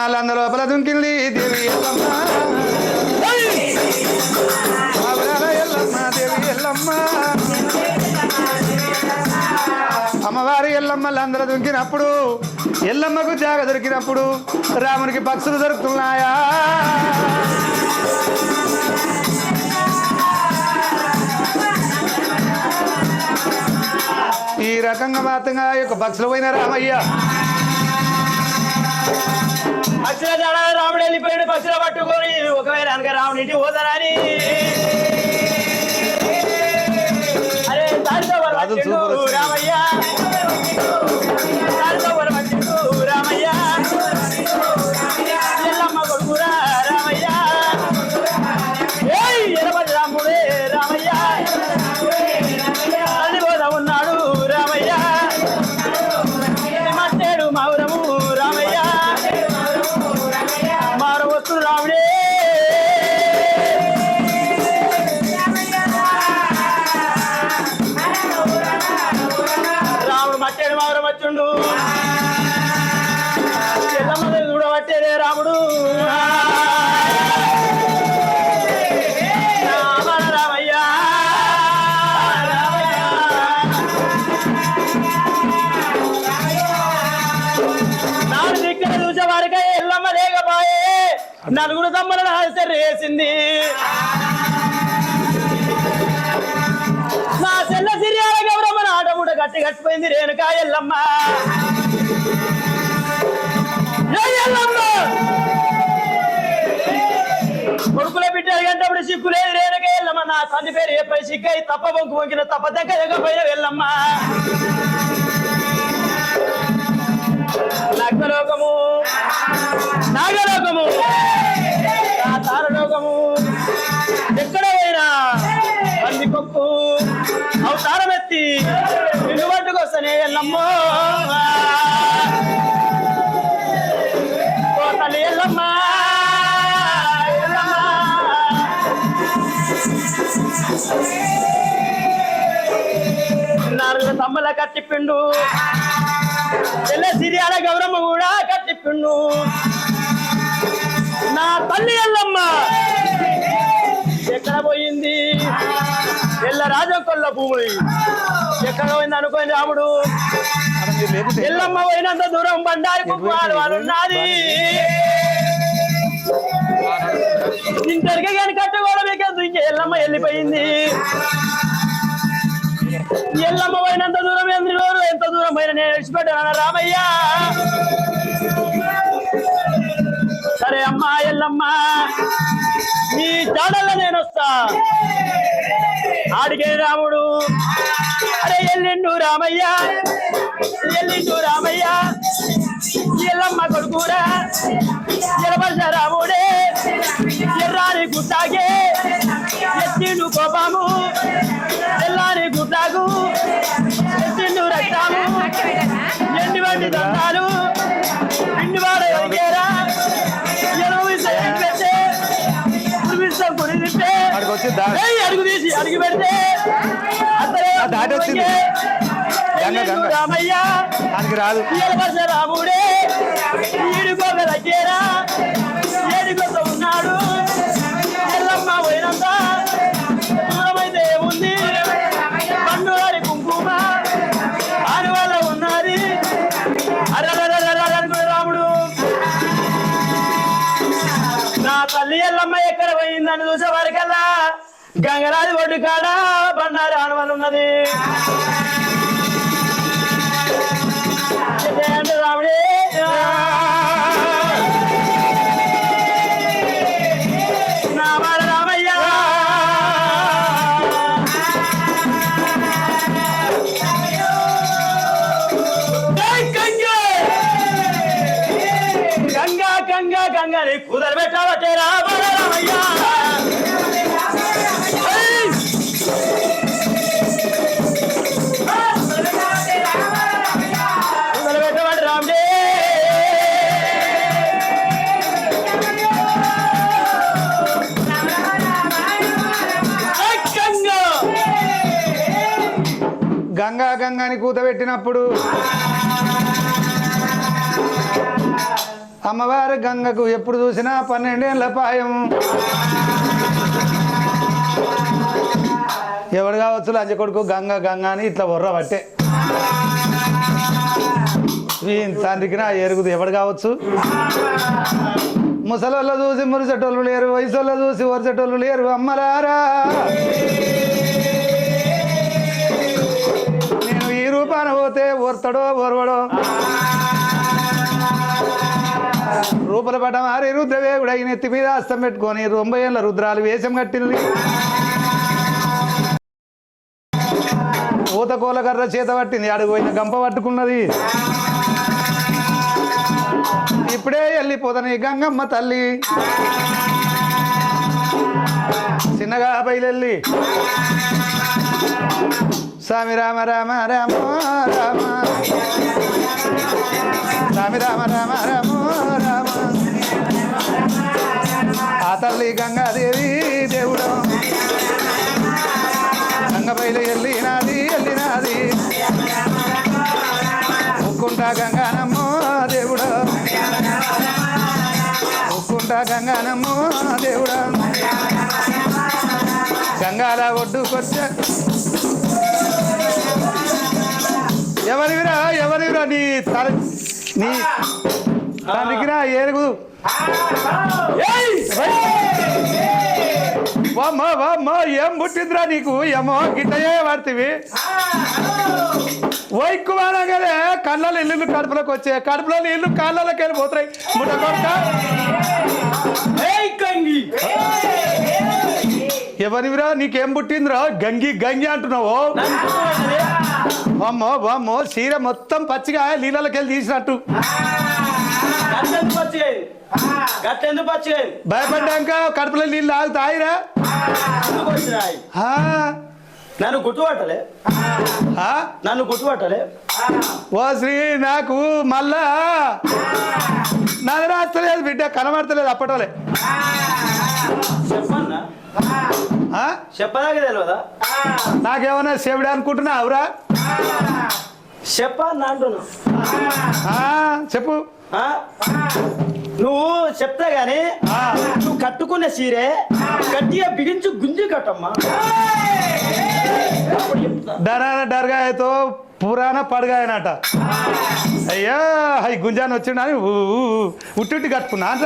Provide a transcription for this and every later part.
లంద లోపల దుంకింది దేవి ఎల్లమ్మ ఎల్లమ్మ దేవి ఎల్లమ్మ అమ్మవారి ఎల్లమ్మ లందరూ దుంకినప్పుడు ఎల్లమ్మకు జాగ దొరికినప్పుడు రామునికి పక్షులు దొరుకుతున్నాయా ఈ రకంగా మాత్రంగా యొక్క పక్షులు పోయిన రామయ్య పక్షుల రాముడు వెళ్ళిపోయాడు పక్షులు పట్టుకొని ఒకవేళ అనక రాముడి ఇంటికి పోతారని అరే దారితో రామయ్య దారితో రామయ్య ఎల్లమ్మ కొడుకురా రామయ్య ఎనబడి రాముడే రామయ్య అల్లిపోతా ఉన్నాడు రామయ్య మట్టేడు మౌరము రామయ్య మారు వస్తు రాముడే రాముడు మట్టేడు మౌరం వచ్చిండు ఎల్లమ్మ చూడబట్టేదే రాముడు నలుగురు తమ్ములను ఆశ్చర్యేసింది నా చెల్ల సిరియాల గౌరమ్మ ఆటముడ గట్టి కట్టిపోయింది రేణుకా ఎల్లమ్మ కొడుకుల బిడ్డ గంటప్పుడు సిక్కులేదు రేణుకా ఎల్లమ్మ నా తండ్రి పేరు ఎప్పై సిక్కై తప్ప బొంకు బొంకిన తప్ప దగ్గర వెళ్ళమ్మ నాగలోకము నాగలోకము తారలోకము ఎక్కడ పోయినా పందికొక్కు అవతారమెత్తి నిన్ను పట్టుకొస్తనే ఎల్లమ్మో తల్లి ఎల్లమ్మ నాలుగు తమ్మల కట్టిపిండు చెల్ల సిరియాల గౌరమ్మ కూడా కట్టిపిండు నా తల్లి ఎల్లమ్మ ఎక్కడ పోయింది ఎల్ల రాజం కొల్ల భూమి ఎక్కడ పోయింది అనుకోని రాముడు ఎల్లమ్మ పోయినంత దూరం బండారి కుప్పాలు వాళ్ళు ఉన్నది ఇంటరికే కానీ కట్టుకోవడం ఇంక ఎల్లమ్మ వెళ్ళిపోయింది ఎల్లమ్మ పోయినంత దూరం ఎంత దూరం పోయినా నేను విడిచిపెట్టాను రామయ్య సరే అమ్మా ఎల్లమ్మ నీ జాడల్లో నేను వస్తా ఆడికే రాముడు అరే ఎల్లిండు రామయ్య ఎల్లమ్మ కొడుకురా ఎలబడ్డ రాముడే ఎర్రాని గుట్టాగే ఎత్తిండు కోపము ఎల్లాని గుట్టాగు ఎత్తిండు రక్తాము ఎండి వంటి దండాలు పిండి వాడ ఎరిగేరా అడుగు తీసి అడిగి పెడితే రామయ్య రాదు రాముడే ఈడుకోగలగేరా ఏడుకొత ఉన్నాడు ఎల్లమ్మ పోయినంత దూరమైతే ఉంది పండుగారి కుంకుమ ఆరు వల్ల ఉన్నది అర్రనుకునే రాముడు నా తల్లి ఎల్లమ్మ ఎక్కడ పోయిందని చూసే వారికల్లా గంగరాజు ఒడ్డు కాడ బండారు ఆనవాళ్ళు ఉన్నది రాముడే నా వాడ రామయ్య గంగా గంగా గంగని కుదర పెట్టావటే రామయ్య గంగా గంగాని కూతబెట్టినప్పుడు అమ్మవారి గంగకు ఎప్పుడు చూసినా 12 ఏళ్ల పాయం. ఎవడు కావచ్చు లంచ కొడుకు గంగ గంగ అని ఇట్లా బొర్ర పట్టే తండ్రికి నా ఎరుగుదు ఎవడు కావచ్చు. ముసలోళ్ళు చూసి మురిసేటోళ్ళు లేరు, వయసోళ్ళు చూసి వరిసేటోళ్ళు లేరు. అమ్మలారా నేను ఈ రూపాన పోతే ఓర్తాడో ఓర్వడో రూపల పట మారి రుద్రవేగుడు అయిన ఎత్తి మీద అస్తం పెట్టుకొని 90 ఏళ్ళ రుద్రాలు వేషం కట్టింది. ఊత కోల కర్ర చేత పట్టింది, అడుగుపోయిన గంప పట్టుకున్నది. ఇప్పుడే వెళ్ళిపోతాను గంగమ్మ తల్లి చిన్నగా బయలెళ్ళి స్వామి రామ రామ రామ రామ స్వామి రామ రామ రామ రామ ఆ తల్లి గంగాదేవి దేవుడు గంగ బయలు వెళ్ళినాది ఉక్కుంటా గంగానమ్మో దేవుడు ఉక్కుంటా గంగానమ్మో దేవుడు గంగాల ఒడ్డుకొచ్చా ఎవరివిరా నీ తండ్రికిరా ఏరుగుదు. వామ్మో ఏం పుట్టిందిరా నీకు ఏమో గిట్టయే పడుతుంది. వైక్కువానగానే కళ్ళలో ఇల్లు కడుపులోకి వచ్చే కడుపులో ఇల్లు కాళ్ళలోకి వెళ్ళిపోతున్నాయి. ముట్ట కొట్ట ఎవరివిరా నీకేం పుట్టిందిరా గంగి గంగి అంటున్నావు. వామ్మో చీర మొత్తం పచ్చిగా నీళ్ళకి వెళ్ళి తీసినట్టు భయపడ్డాక కడుపులో నీళ్ళు ఆగుతాయిరా. నన్ను గుర్తుపట్టలే ఓ శ్రీ నాకు మళ్ళా నాది రాస్తలేదు బిడ్డ కనబడతలేదు అప్పటోలే చెప్పదాకా తెలియదా నాకేమన్నా చెవిడా అనుకుంటున్నా అవురా చెప్పన్నా అంటున్నా చెప్పు నువ్వు చెప్తా గాని నువ్వు కట్టుకున్న సీరే గట్టిగా బిగించు గుంజి కట్టమ్మా. డర్గాయతో పురాణ పడగాయనట. అయ్యా అవి గుంజాన్ని వచ్చిండ అని ఉట్టి కట్టుకున్నా అంట.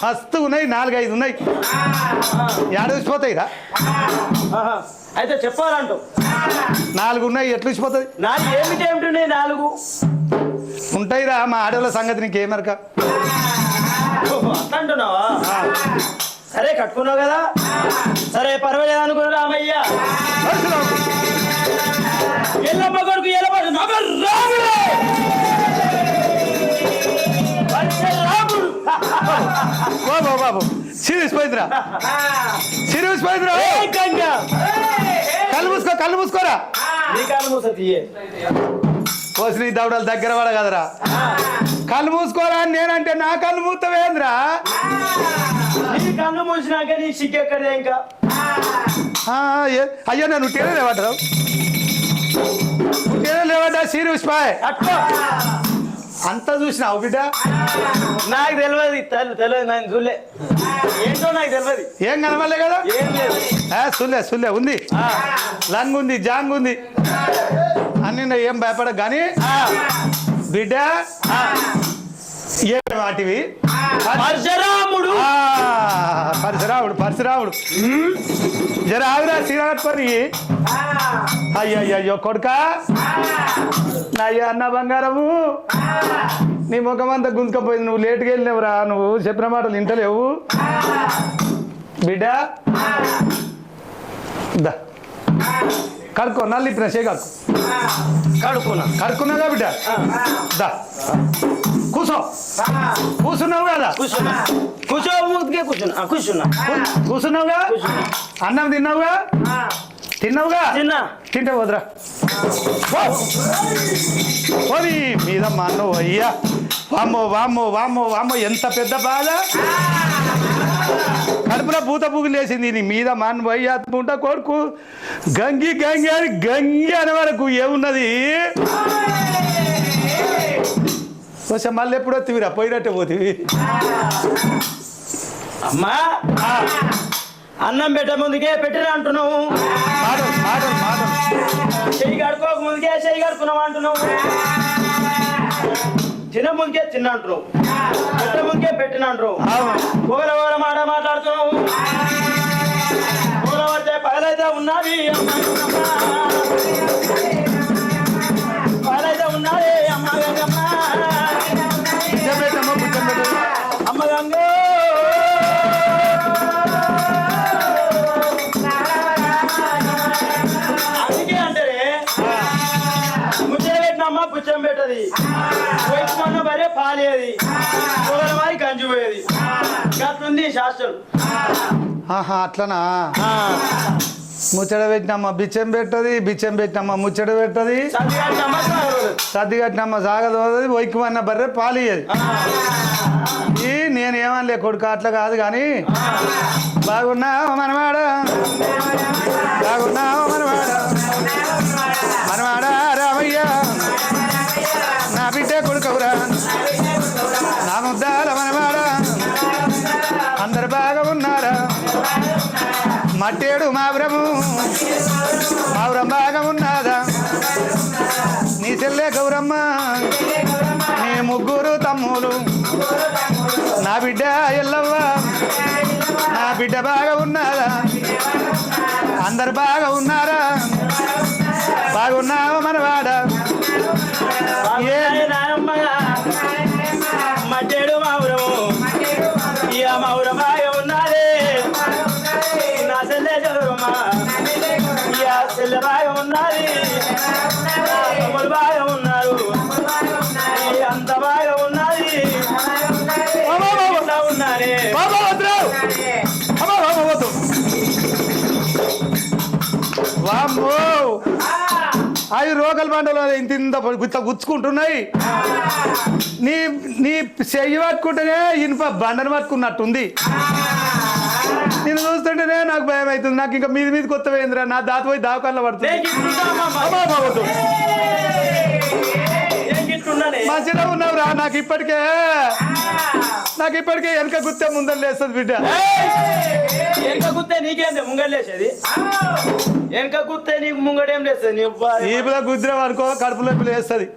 మస్తు ఉన్నాయి 4-5 ఉన్నాయి. ఏడూసిపోతాయిరా అయితే చెప్పాలంటూ 4 ఉన్నాయి. ఎట్లు ఇచ్చిపోతుంది? ఏమిటేమిటి 4 ఉంటాయిరా మా ఆడవాళ్ళ సంగతి నీకేమరక అంటున్నావా? సరే కట్టుకున్నావు కదా, సరే పర్వాలేదు అనుకున్నా రామయ్య. ఎల్లమ్మ కొడుకు బాబు సీరియస్ పోయిందిరా కళ్ళు మూసుకోరా. నీ కళ్ళు మూస తీయే పోసి దవడలు దగ్గర పడ కదరా. కళ్ళు మూసుకోరా అని నేనంటే నా కళ్ళు మూతవేంద్రా. నీ కళ్ళు మూసినాక నీ సిగ్గెక్కడే ఇంకా. అయ్యో నన్ను ఉట్టేనే లేవట్టావు లేవట సీరియస్ పాయ్ అంతా చూసినావు బిడ్డ. నాకు తెలియదు నేను చూడలే ఏంటో నాకు తెలియదు. ఏం కనబడలే కదా? ఏం లేదు. సుల్లే ఉంది, లంగ్ ఉంది, జాంగ్ ఉంది అన్ని ఏం భయపడ కానీ బిడ్డ ఏ వాటివి పరశురాముడు జర ఆవిరా సీరా కట్టుకొని. అయ్యో కొడుకా అయ్యా అన్న బంగారము నీ ముఖం అంతా గుంజుకపోయింది. నువ్వు లేటుగా వెళ్ళినవురా, నువ్వు చెప్పిన మాటలు వింటలేవు బిడ్డ. కడుక్కో నల్లిప్పిన చే కడుక్కున్నాగా బిడ్డ. కూర్చున్నావు కదా? కూర్చున్నావుగా? అన్నం తిన్నావుగా? తింటే వదరా పోనీ మీద మా అన్న అయ్యా. వామ్మో ఎంత పెద్ద బాధ. కడుపులో పూత పూగులు వేసింది నీ మీద మా అన్న అయ్యా. కొడుకు గంగి అనే వరకు ఏమున్నది? కొంచెం మళ్ళీ ఎప్పుడు వస్తావిరా పోయినట్టే పోతివి అమ్మా అన్నం పెట్ట ముందుకే పెట్టిన అంటున్నావు, చెయ్యి కడుకోక ముందుకే చెయ్యి కడుకున్నావు అంటున్నావు, తిన ముందుకే తిన్న అంటున్నావు, పెట్ట ముందుకే పెట్టిన అంటున్నావు, పొగల మాట మాట్లాడుతున్నావు, పొగల పడితే పగలైతే ఉన్నది పగలైతే ఉన్నది అమ్మ గంగమ్మ అమ్మ గంగ అందుకే అంటారే ముచ్చట పెట్టినమ్మ పుచ్చం పెట్టది, వయసుమన్న భార్య పాలేది, పొగల మారి కంచిపోయేది, గట్లుంది శాస్త్రం. అట్లనా ముచ్చట పెట్టినమ్మ బిచ్చం పెట్టది, బిచ్చం పెట్టినమ్మ ముచ్చట పెట్టది, సర్ది కట్టినమ్మ సాగదోది, వైకుమన్న బర్రె పాలియది. ఈ నేను ఏమనలే కొడుకు అట్లా కాదు కానీ బాగున్నావు మనవాడ, బాగున్నావు మనవాడ, మనవాడ రామయ్య నా బిడ్డ కొడుకవురా, నా ముద్దాల మనవాడ అందరు బాగా ఉన్నారా, మట్టేడు మావురము మావురం బాగా ఉన్నదా, నీ చెల్లె గౌరమ్మ నీ ముగ్గురు తమ్ములు, నా బిడ్డ ఎల్లవ్వ నా బిడ్డ బాగా ఉన్నదా, అందరు బాగా ఉన్నారా, బాగున్నావా మనవాడ మట్టేడు మావురము ఇక మావురం బాగా ఉన్నది, నా చెల్లె గౌరమ్మ ఇక చెల్లె బాగా ఉన్నది, తమ్ముడు బాగా ఉన్నారు, అంత బాగా ఉన్నది ఉన్నారే. వామ్మో అవి రోగల బండలు ఇంత ఇంత గుత్త గుచ్చుకుంటున్నాయి, నీ నీ చెయ్యి పట్టుకుంటేనే ఇనుప బండను పట్టుకున్నట్టుంది, నేను చూస్తుంటేనే నాకు భయం అవుతుంది, నాకు ఇంకా మీది కొత్త పోయిందిరా, నా దాత పోయి దావకాల్లో పడుతుంది. మంచిగా ఉన్నావురా, నాకు ఇప్పటికే వెనక గుత్తే ముందర లేస్తుంది బిడ్డ. వెనక గుత్తే నీకేంది ముంగడు లేచేది, వెనక గుత్తే నీకు ముంగడేం లేస్తుంది, ఈపులో గుద్దిరం అనుకో కడుపులో లేస్తుంది.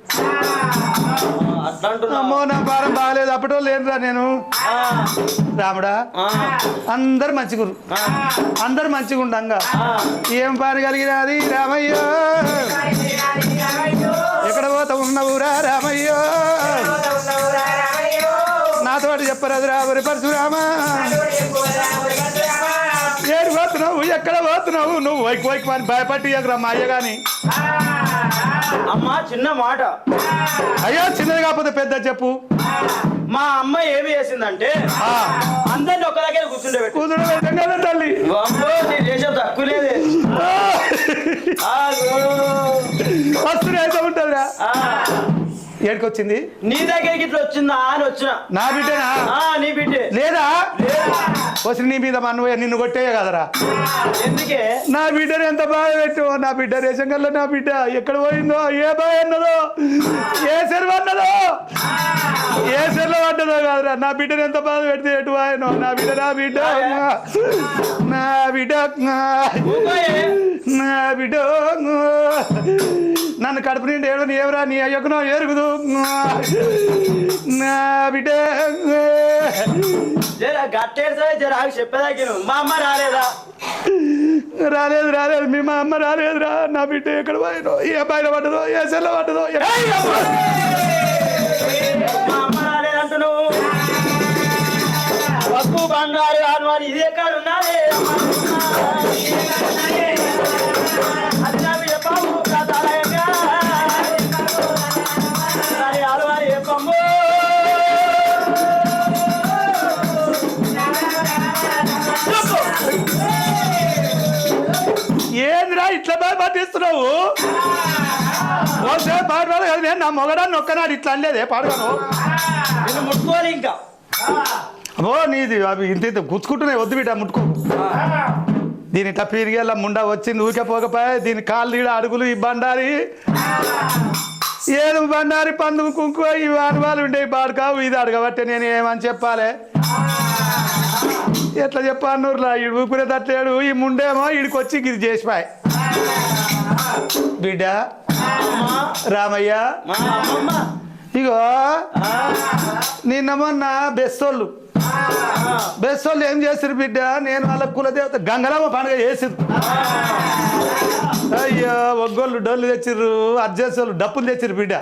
అమ్మో నా భారం బాగాలేదు, అప్పటో లేనురా నేను. రాముడా అందరు మంచిగురు, అందరు మంచిగా ఉండంగా ఏం పని కలిగినది రామయ్యో, ఎక్కడ పోతా ఉన్నవురా రామయ్యో, నాతో చెప్పరాదు రాబరి పరశురామా, ఏడు పోతున్నావు ఎక్కడ పోతున్నావు నువ్వు, వైకు వైకు అని భయపట్టి మా అయ్య గాని. అమ్మా చిన్న మాట, అయ్యో చిన్నది కాకపోతే పెద్ద చెప్పు. మా అమ్మ ఏమి చేసిందంటే అందరిని ఒక దగ్గర కూర్చుండబెట్టాం కదా తల్లి, దేశం తక్కువ లేదే వస్తున్నా అయితే ఉంటుందిరా. ఏడుకొచ్చింది నీ దగ్గరికి ఇట్లా వచ్చిందా అని వచ్చిన. నా బిడ్డనా? నీ బిడ్డే. లేదా వచ్చి నీ మీద మన్ను నిన్ను కొట్టేయ కదరా. ఎందుకే నా బిడ్డను ఎంత బాధ పెట్టు, నా బిడ్డ రేషన్ కల్లా నా బిడ్డ ఎక్కడ పోయిందో, ఏ బాయ్ అన్నదో, ఏ చెరువు అన్నదో, ఏ చెరువులో పడ్డదో కాదురా. నా బిడ్డను ఎంత బాధ పెడితే ఎటు ఆయనో. నా బిడ్డ నా బిడ్డ నా బిడ్డ నా బిడ్డ నన్ను కడుపు నిండి ఏడు ఏవరా నీ అయ్యకునో ఎరుగుదు నా బిడ్డ. చెప్పేదాకా మా అమ్మ రాలేదా? రాలేదు రాలేదు, మీ మా అమ్మ రాలేదురా. నా బిడ్డ ఎక్కడ పోయినో, ఏ అబ్బాయిలో పడ్డదో, ఏ సెల్లో పడ్డదో. మా అమ్మ రాలేదంటున్నావు. పప్పు బంగారు ఆనవాళ్ళు ఇది ఎక్కడ ఉన్నది? అది నా బిడ్డ బాబు కథాలయంగా ఆడవారి చెప్పమ్ము. ఏంద్రా ఇట్లా పట్టిస్తున్నావు? ఓసే పాడవాడు కదా, నేను నా మొగడాన్ని ఒక్కనాడు ఇట్లా అనలేదే పాడగాను. నేను ముట్టుకోవాలి ఇంకా. అమ్మో నీది అవి ఇంత ఇంత గుచ్చుకుంటున్నాయి, వద్దు బిడ్డ ముట్టుకో. దీని ఇట్లా పీరిగేలా ముండా వచ్చింది ఊకే పోకపోయా. దీని కాళ్ళు తీడ అడుగులు ఈ బండారి ఏడు బండారి పందు కుంకుమ ఈ అనుభవాలు ఉండేవి పాడుకావు ఇది అడగబట్టే నేను ఏమని చెప్పాలి ఎట్లా చెప్పాను నూరులా ఈడు ఊపిరే తట్టలేడు ఈ ముండేమో ఈడికి వచ్చి ఇది చేసిపాయ్ బిడ్డ రామయ్య ఇగో నిన్న మొన్న బెస్తోళ్ళు ఏం చేసిరు బిడ్డ నేను వాళ్ళ కులదేవత గంగలమ్మ పండుగ చేసిరు అయ్యో ఒగ్గోళ్ళు డోళ్ళు తెచ్చిర్రు అర్జెన్సోళ్ళు డప్పులు తెచ్చిర్రు బిడ్డ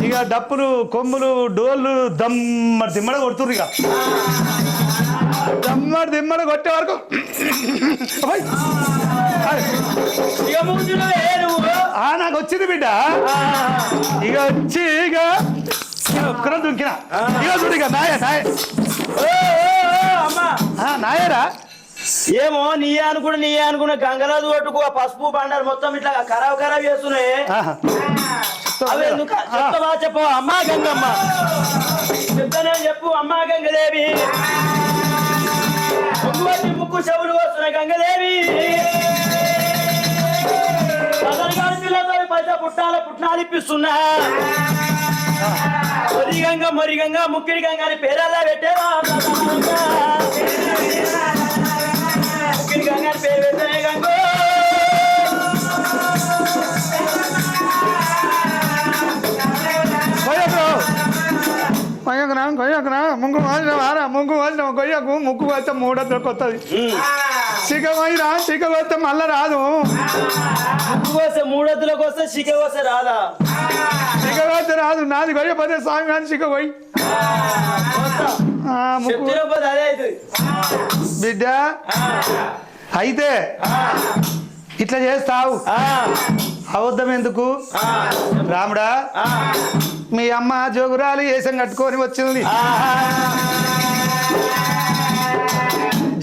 ఇక డప్పులు కొమ్ములు డోళ్ళు దిమ్మడ కొడుతుర్రు ఇక దిమ్మడ కొట్టే వరకు నాకు వచ్చింది బిడ్డ ఇక వచ్చి ఇక ఒక్కరం దుంకిన ఇక చూడు ఇక నాయరా ఏమో నీ అనుకున్న గంగరాజు కొట్టుకు పసుపు బండారు మొత్తం ఇట్లా ఖరాబ్ చేస్తున్నాయి అవి ఎందుకు చెప్పు అమ్మా గంగమ్మ చెప్తానే చెప్పు అమ్మా గంగదేవి ముక్కు చెవులు వస్తున్నాయి గంగదేవి పిల్లతో పైస పుట్నాలు ఇప్పిస్తున్నా మొరిగంగా ముక్కిడి గంగా అని పేరల్లా పెట్టేవా ముక్కిడి గంగా అని పేరు పెట్టనే గంగో ముంగు వాసిన కొయ్యకు ముక్కు వస్తే మూడొద్దు కొత్తది చిక వస్తే మళ్ళా రాదు ముక్కు వస్తే మూడొద్దులకు వస్తే చిక వస్తే రాదా చిక వస్తే రాదు నాది కొయ్యపోతే సాంగ్ కానీ చిక పోయి బిడ్డ అయితే ఇట్లా చేస్తావు అబద్ధం ఎందుకు రాముడా మీ అమ్మ జోగురాలు వేసం కట్టుకొని వచ్చింది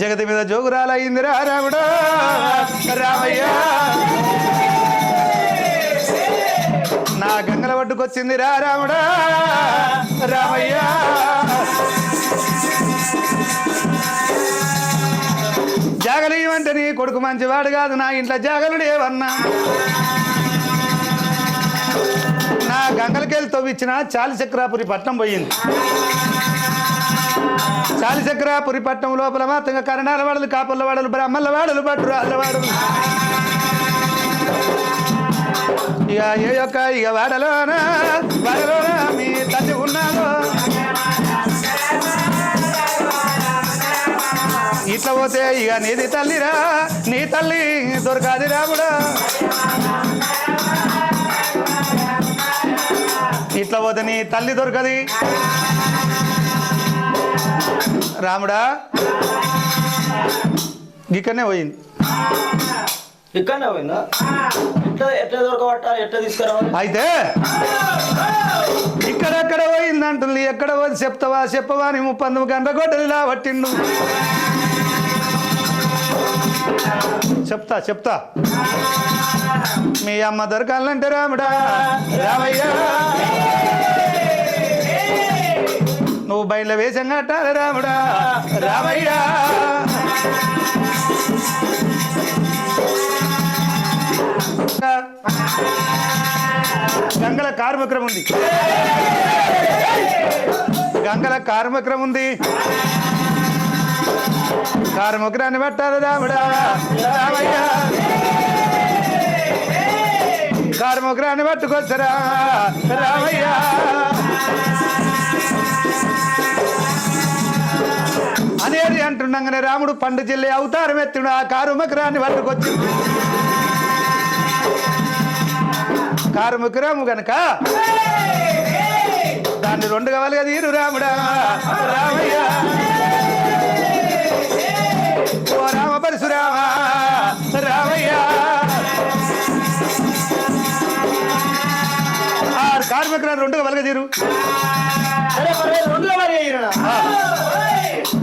జగతి మీద జోగురాలు అయిందిరా రాముడా రామయ్య నా గంగల పట్టుకొచ్చింది రా రాముడా రామయ్య జాగలు ఇవ్వంటే నీ కొడుకు మంచివాడు కాదు నా ఇంట్లో జాగలుడు ఏవన్నా నా గంగలకెళ్ళి తవ్విచ్చిన చాలిచక్రాపురి పట్నం పోయింది చాలిచక్రాపురి పట్నం లోపల మాత్రంగా కరణాల వాడలు కాపుల వాడలు బ్రాహ్మణుల వాడలు భట్రాళ్ళ వాడలు ఇక ఏ యొక్క ఇక వాడలోన మీ తల్లి ఉన్నాడు ఇట్లా పోతే ఇక నీది తల్లిరా నీ తల్లి దొరకాది రాముడా ఇట్లా పోతే నీ తల్లి దొరకది రాముడా ఇక్కడనే పోయింది ఇక్కడనే పోయిందా ఎట్లా దొరకబట్టాలి ఎట్లా తీసుకురావాలి అయితే ఇక్కడెక్కడ పోయింది అంటుంది ఎక్కడ పోయి చెప్పవా అని 30 గంట గొడ్డలిలా పట్టిండు చెప్తా మీ అమ్మ దొరకాలంటే రాముడా రామయ్య నువ్వు బయట వేషం కట్టాలి రాముడా రామయ్య గంగల కార్యక్రమం ఉంది కార్యక్రమాన్ని పట్టాలి రాముడా రామయ్య కార్యక్రమాన్ని పట్టుకొచ్చరా రామయ్య అనేది అంటుండగానే రాముడు పండు జిల్లి అవతారం ఎత్తుడు ఆ కార్యక్రమాన్ని పట్టుకొచ్చి కార్యక్రమం గనక దాన్ని 2 కావాలి కదా ఈరు రాముడా రామయ్య ఓ రామ పరశురామ రామయ్య కార్యక్రమం 2 కావాలి కదా ఈరు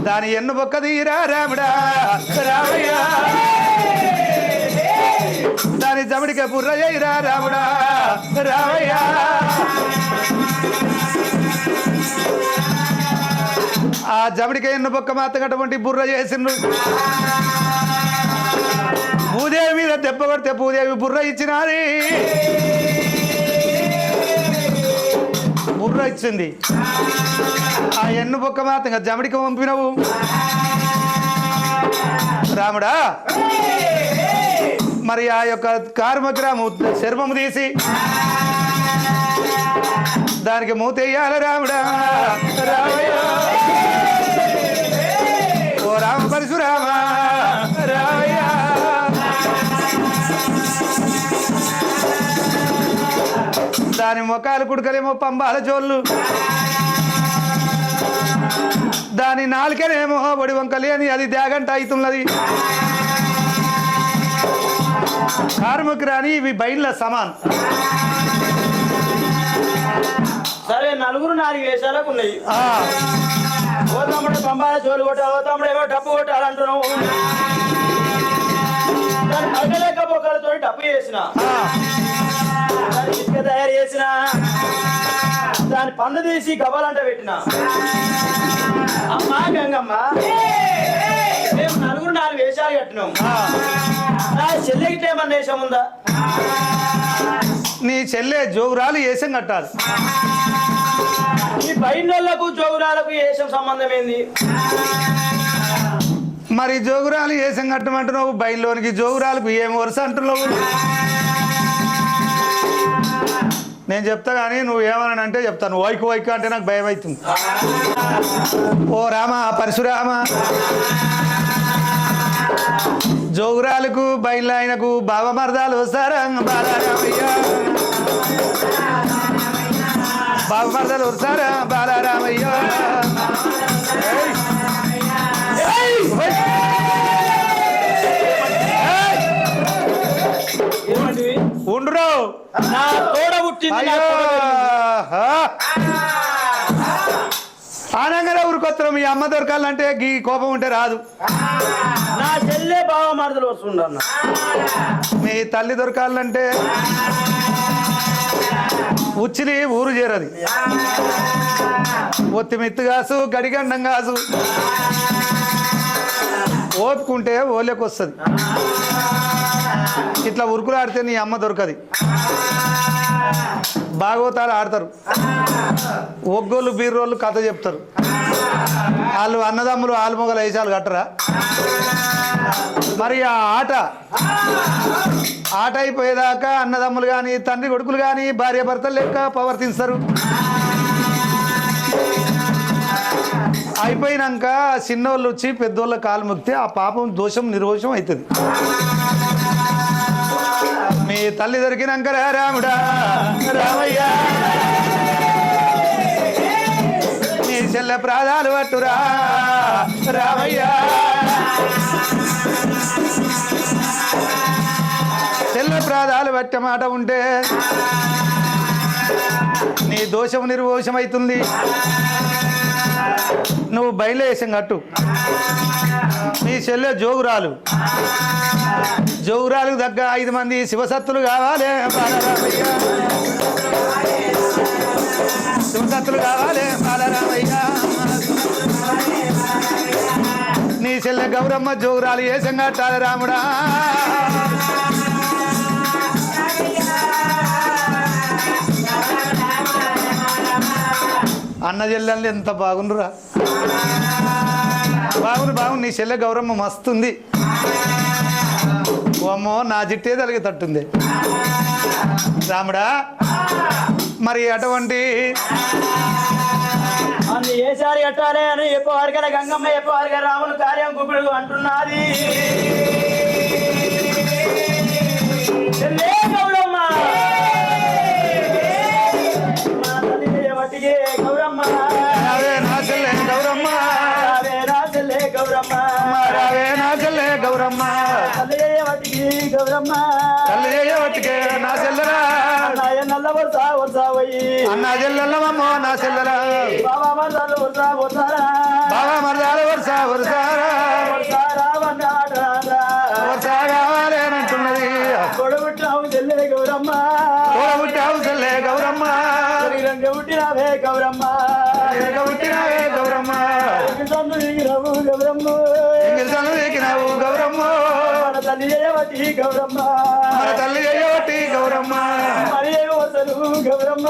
దాని ఎన్ను బొక్కది రాముడా రామయ్య దాని జమిడికే బుర్రయ్యరా రాముడా రామయ్య ఆ జమిడికే ఎన్ను బొక్క మాత్రటువంటి బుర్ర చేసిండ్రు భూదేవి మీద దెబ్బ కొడితే భూదేవి బుర్ర ఇచ్చినది బుర్ర ఇచ్చింది. ఆ ఎన్ను బొక్క మాత్రం జమిడికి పంపినవు రాముడా. మరి ఆ యొక్క కార్మగ్రాము చర్మము తీసి దానికి మూతెయ్యాలి రాముడా. ఓ రామ పరశురామ రామయ్య. దాని మొఖాలు కుడుకలేమో పంబాల జోళ్ళు, దాని నాలుకనేమో ఒడి వంకలేని అది దేగంట అవుతున్నది. కార్మికురాని ఇవి బయళ్ళ సమాన్. సరే నలుగురు 4 వేషాలకు ఉన్నాయి. ఓ తమ్ముడు పంబాల జోలు కొట్టాలి, ఓ తమ్ముడు ఏమో డప్పు కొట్టాలంటున్నావు. దాని పగలేక బొక్కలతో డప్పు చేసిన, ఇసుక తయారు చేసిన, దాని పన్ను తీసి గవ్వాలంట పెట్టిన. అమ్మా గంగమ్మ మేము నలుగురు 4 వేషాలు కట్టినాం. నా చెల్లెకి ఏమన్నా వేషం ఉందా? నీ చెల్లె జోగురాలు వేషం కట్టాలి. ఈ బయళ్ళకు జోగురాలకు వేషం సంబంధం ఏంది? మరి జోగురాలు వేషం కట్టమంటున్నావు, బయలులోనికి జోగురాలకు ఏం వరుస అంటున్నావు? నేను చెప్తా కానీ నువ్వు ఏమని అంటే చెప్తాను. వైకు వైకు అంటే నాకు భయం అవుతుంది. ఓ రామ పరశురామ, జోగురాలకు బయలు ఆయనకు బావమరదాలు వస్తారా బాలరామయ్య, బావమరదాలు వస్తారా బాలరామయ్య. ఉండురో నా తోడ పుట్టింది. ఆనంగానే ఊరికొత్తరం. మీ అమ్మ దొరకాలంటే గీ కోపం ఉంటే రాదు. నా చెల్లె బావ మరదలు వస్తుండన్న. మీ తల్లి దొరకాలంటే ఉచ్చిలి ఊరు చేరది. ఒత్తి మిత్తుగాసు గడిగండం కాసు ఓపుకుంటే ఓలేకి వస్తుంది. ఇట్లా ఉరుకులు ఆడితే నీ అమ్మ దొరకది. భాగవతాలు ఆడతారు, ఒగ్గోళ్ళు బీర్రోళ్ళు కథ చెప్తారు. వాళ్ళు అన్నదమ్ములు ఆలుమొగల వేషాలు కట్టరా? మరి ఆ ఆట అయిపోయేదాకా అన్నదమ్ములు కానీ తండ్రి కొడుకులు కానీ భార్య భర్తలు లెక్క ప్రవర్తిస్తారు. అయిపోయినాక చిన్నోళ్ళు వచ్చి పెద్దోళ్ళ కాలు మొక్కితే ఆ పాపం దోషం నిర్దోషం అవుతుంది. మీ తల్లి దొరికినాక రాముడా రామయ్య, నీ చెల్లె ప్రాధాలు పట్టురా రామయ్య. చెల్లె ప్రాధాలు పట్టే మాట ఉంటే నీ దోషం నిర్దోషం అవుతుంది. నువ్వు బయలుదేశం కట్టు. నీ చెల్లె జోగురాలు, జోగురాలకు దగ్గర 5 మంది శివసత్తులు కావాలి బాలరామయ్య, శివసత్తులు కావాలి బాలరామయ్య. నీ చెల్లె గౌరమ్మ జోగురాలు వేషం కట్టాలి రాముడా. అన్న చెల్లెళ్ళు ఎంత బాగుండురా, బాగుంది. నీ చెల్లె గౌరమ్మ మస్తుంది. అమ్మో నా జిట్టే తలిగి తట్టుంది రాముడా. మరి అటువంటి ఏసారి కట్టాలి అని చెప్పేవారికల గంగమ్మ చెప్పేవారిగా రాములు కార్యం గుబుడు అంటున్నది. గౌరమ్మ వటిగే గౌరమ్మ, రావే నా చెల్లె గౌరమ్మ, రావే నా చెల్లె గౌరమ్మ, రావే నా చెల్లె గౌరమ్మ, తల్లి వటికి గౌరమ్మ, తల్లి వటికే నా చెల్లెరా. నల్ల వరుస వరుస పోయి అన్న చెల్లెల్లమమ్మో నా చెల్లెరా. బాబా మరదాలు వరుస వరుసారా, బాబా మరదాలు వరుస వరుసారా, వరుస కావాలేనంటున్నది. కొడబుట్టావు చెల్లె గౌరమ్మ, కొడబుట్టావు చెల్లె గౌరమ్మ, పుట్టినవే గౌరమ్మ, పుట్టినవే గౌరమ్మ, దిగినవు గౌరమ్మ, దిగినావు గౌరమ్మ, మన తల్లి చేయవటి గౌరమ్మ, మన తల్లి చేయవటి గౌరమ్మ, మరి వసలు గౌరమ్మ,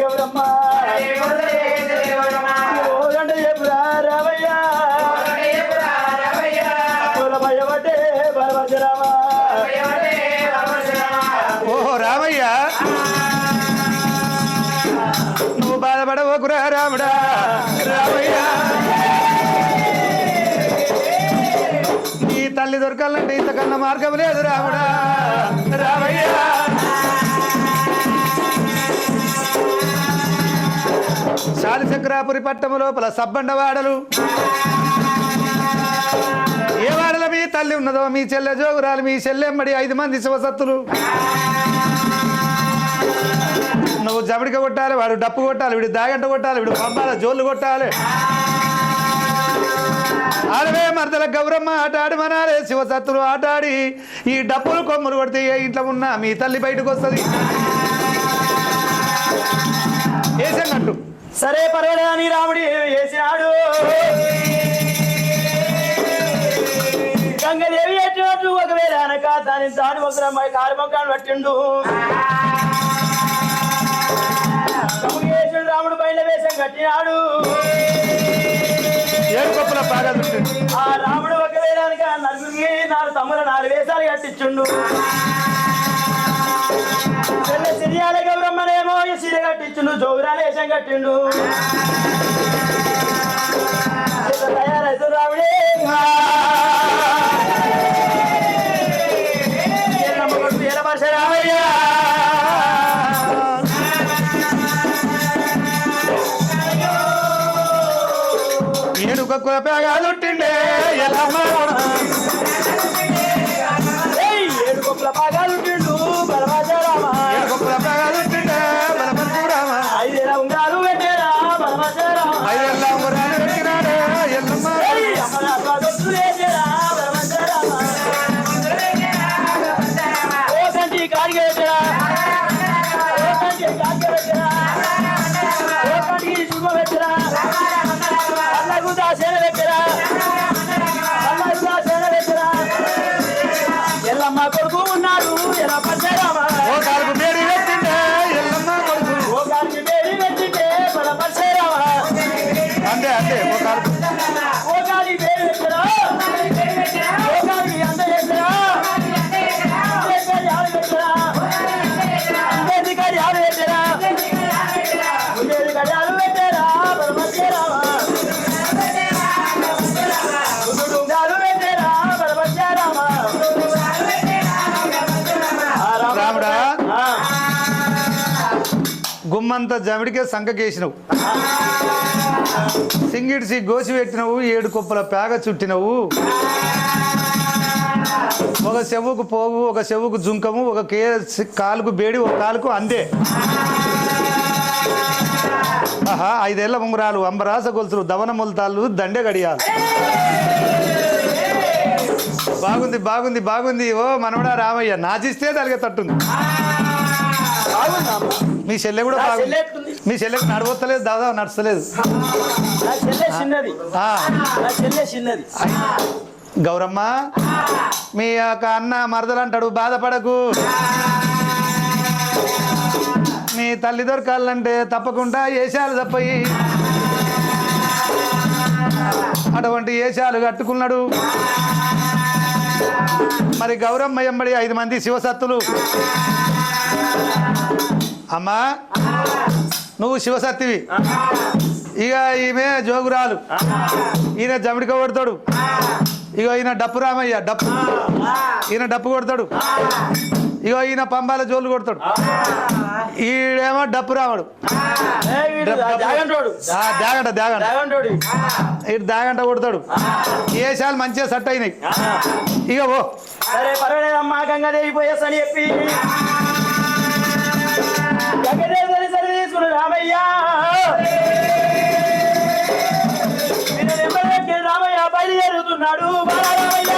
గౌరమ్మ గంట చెప్పురా రామయ్య భయపడే బలవజరామ ఓహో రామయ్య నువ్వు బాధపడవకురా రాముడా రామయ్య నీ తల్లి దొరకాలంటే ఇంతకన్నా మార్గం లేదు రాముడా రామయ్య శాలిచక్రాపురి పట్టము లోపల సబ్బండ వాడలు ఏ వాడల మీ తల్లి ఉన్నదో మీ చెల్లె జోగురాలు మీ చెల్లెమ్మడి 5 మంది శివసత్తులు నువ్వు జబడిక కొట్టాలి వాడు డప్పు కొట్టాలి వీడు దాగంట కొట్టాలి వీడు పంపాల జోళ్ళు కొట్టాలి ఆడవే మరదల గౌరమ్మ ఆట ఆడమనాలే శివసత్తులు ఆట ఆడి ఈ డప్పులు కొమ్ములు కొడితే ఏ ఇంట్లో ఉన్నా మీ తల్లి బయటకు వస్తుంది వేసంగట్టు సరే పర్వాలేదని రాముడు వేసినాడు గంగదేవి ఎట్టినట్లు ఒకవేళ అనక దాని ఒక అమ్మాయి కారుమొక్కను పట్టిండు రాముడు బయట వేషం కట్టినాడు ఆ రాముడు ఒకవేళ అనక నలుగురికి 4 తమ్ముల 4 వేషాలు కట్టించుండు సిరియాల గౌరమ్మనేమో సీర కట్టించుండు జోగురాలు వేషం కట్టిండు తయారైతు రాముడే రామయ్య ఏడుక కులపేగా చుట్టిండే ఏడుకొప్పుల పాగాలు తిండు బలవజరామ ఏడుకొప్పుల పాగాలు తిండే బలవజరామ 5 ఉంగాలు పెట్టేరా బలవజరామ 5 ఉంగాలు పెట్టినాడే ఎల్లమ్మ అమ్మల దొత్తు లేచేరా బలవజరామ ఓ సంటి కాడిగే పెట్టేరా ఓ సంటి కాడిగే పెట్టేరా ఓ సంటి శుభ పెట్టేరా అల్లగు దాసేన పెట్టేరా అల్లగు దాసేన పెట్టేరా ఎల్లమ్మ కొడుకు ఉన్నాడు ఎలా పరశురామ ఓ గారికి బేడి పెట్టిండే ఎల్లమ్మ కొడుకు ఓ గారికి బేడి పెట్టిండే బల పరశురామ అంటే ఓ గారి బేడి పెట్టరా ఓ గారికి అంద పెట్టరా యారు పెట్టరా బేడి గారి యారు పెట్టరా బేడి గారి యారు పెట్టరా బల పరశురామ గుడుంగాలు పెట్టరా బల పరశురామ రాముడా గుమ్మంత జమిడికే సంకకేసినవు సింగిడిసి గోసి పెట్టినవు 7 కుప్పల పేగ చుట్టినవు ఒక చెవుకు పోగు ఒక చెవుకు జుంకము ఒక కాలుకు బేడి ఒక కాలుకు అందే ఆహా 5 ఏళ్ల ఉంగరాలు అంబరాస గొలుసులు దవన మొలతాళ్ళు దండే గడియాలు బాగుంది బాగుంది బాగుంది ఓ మనవడా రామయ్య నాచిస్తే తలగే తట్టుంది మీ చెల్లె కూడా బాగుంది మీ చెల్లెకి నడవత్తలేదు దాదాపు నడుస్తలేదు గౌరమ్మ మీ యొక్క అన్న మరదలు అంటాడు బాధపడకు మీ తల్లి దొరకాలంటే తప్పకుండా ఏషాలు తప్పయి అటువంటి ఏషాలు కట్టుకున్నాడు మరి గౌరమ్మ ఎంబడి 5 మంది శివసత్తులు అమ్మా నువ్వు శివసత్తివి ఇక ఈమె జోగురాలు ఈయన జమిడిక కొడతాడు ఇక ఈయన డప్పు రామయ్య డప్పు ఈయన డప్పు కొడతాడు ఇక ఈయన పంబాల జోలు కొడతాడు ఈడేమో డప్పు రావడు ఇటు దాగంట కొడతాడు ఏషాలు మంచిగా సెట్ అయినాయి ఇక ఓ సరే పర్వాలేదమ్మా గంగాదేవి పోయేసని చెప్పి గంగాదేవి సరి తీసుకుని రామయ్య రామయ్య బయలుదేరుతున్నాడు రామయ్య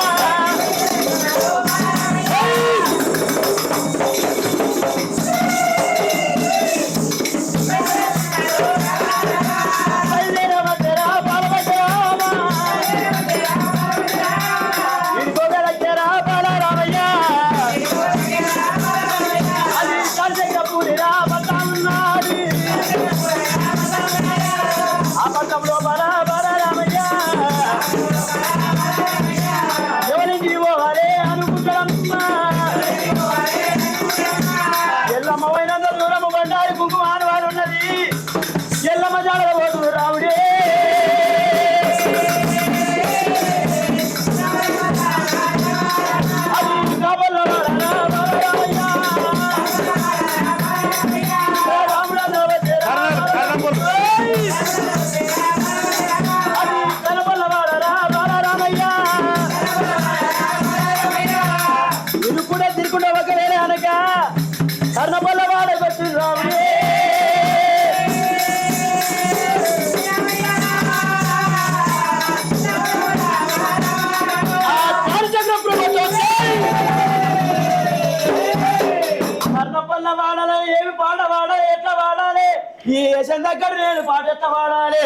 ఈ వేషం దగ్గర నేను పాట ఎట్లా పాడాలి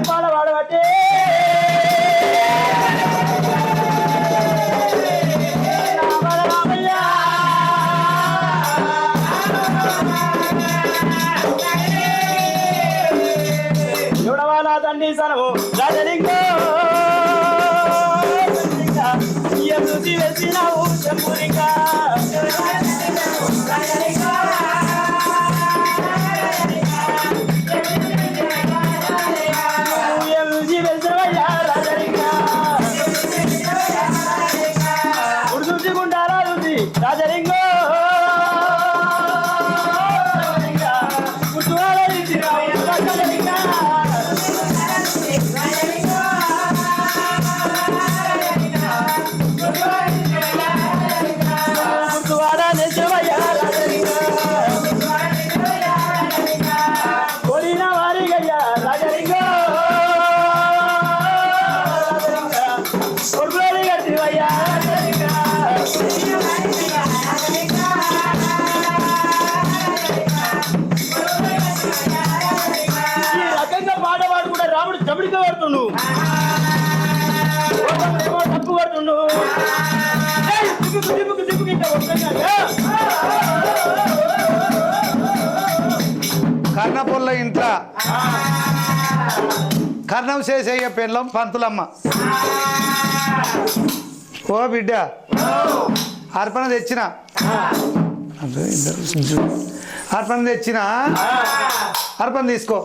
పాట పాడబట్టే ఎవడవాలా తండ్రి సనము రాజలింగో చూసి వెలిసినావు చెంపులింగా చూసి వెలిసినవయ్యా రాజలింగా ఉడుచుకుంటా రాజుంది రాజలింగో తప్పుడు పడుతుండు తప్పు పడుతుండు కర్ణపుల్ల ఇంట్లో కర్ణం చేసేయ పెళ్ళం పంతులమ్మ ఓ బిడ్డ అర్పణ తెచ్చిన అర్పణ తీసుకో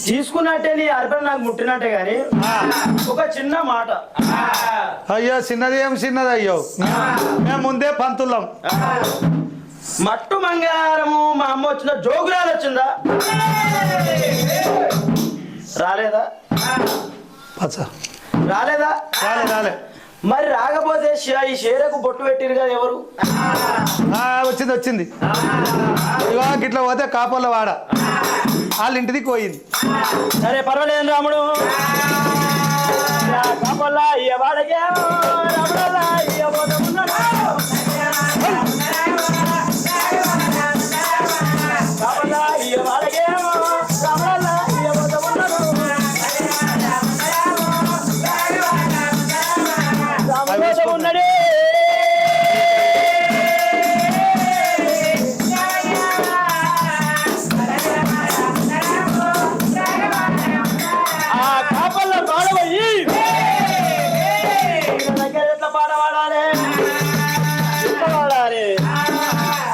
తీసుకున్నట్టే నీ అర్పణ నాకు ముట్టినట్టే గాని ఒక చిన్న మాట అయ్యో చిన్నది ఏం చిన్నది అయ్యో మేము ముందే పంతులం మట్టు మంగారము మా అమ్మ వచ్చిన జోగురాలు వచ్చిందా రాలేదా రాలేదా రాలే మరి రాకపోతే ఈ షేరకు బొట్టు పెట్టిరు కదా ఎవరు వచ్చింది ఇట్లా పోతే కాపోల వాడ వాళ్ళ ఇంటికి పోయింది సరే పర్వాలేదు రాముడు కాపోల్లా ఇయ్య వాడకేమో రాముడల్లా ఇయ్య పోతున్నాడు కాపోల్లా ఇయ్య వాడకేమో రాముడల్లా ఇయ్య పోతున్నాడు రాముడు ఉన్నాడే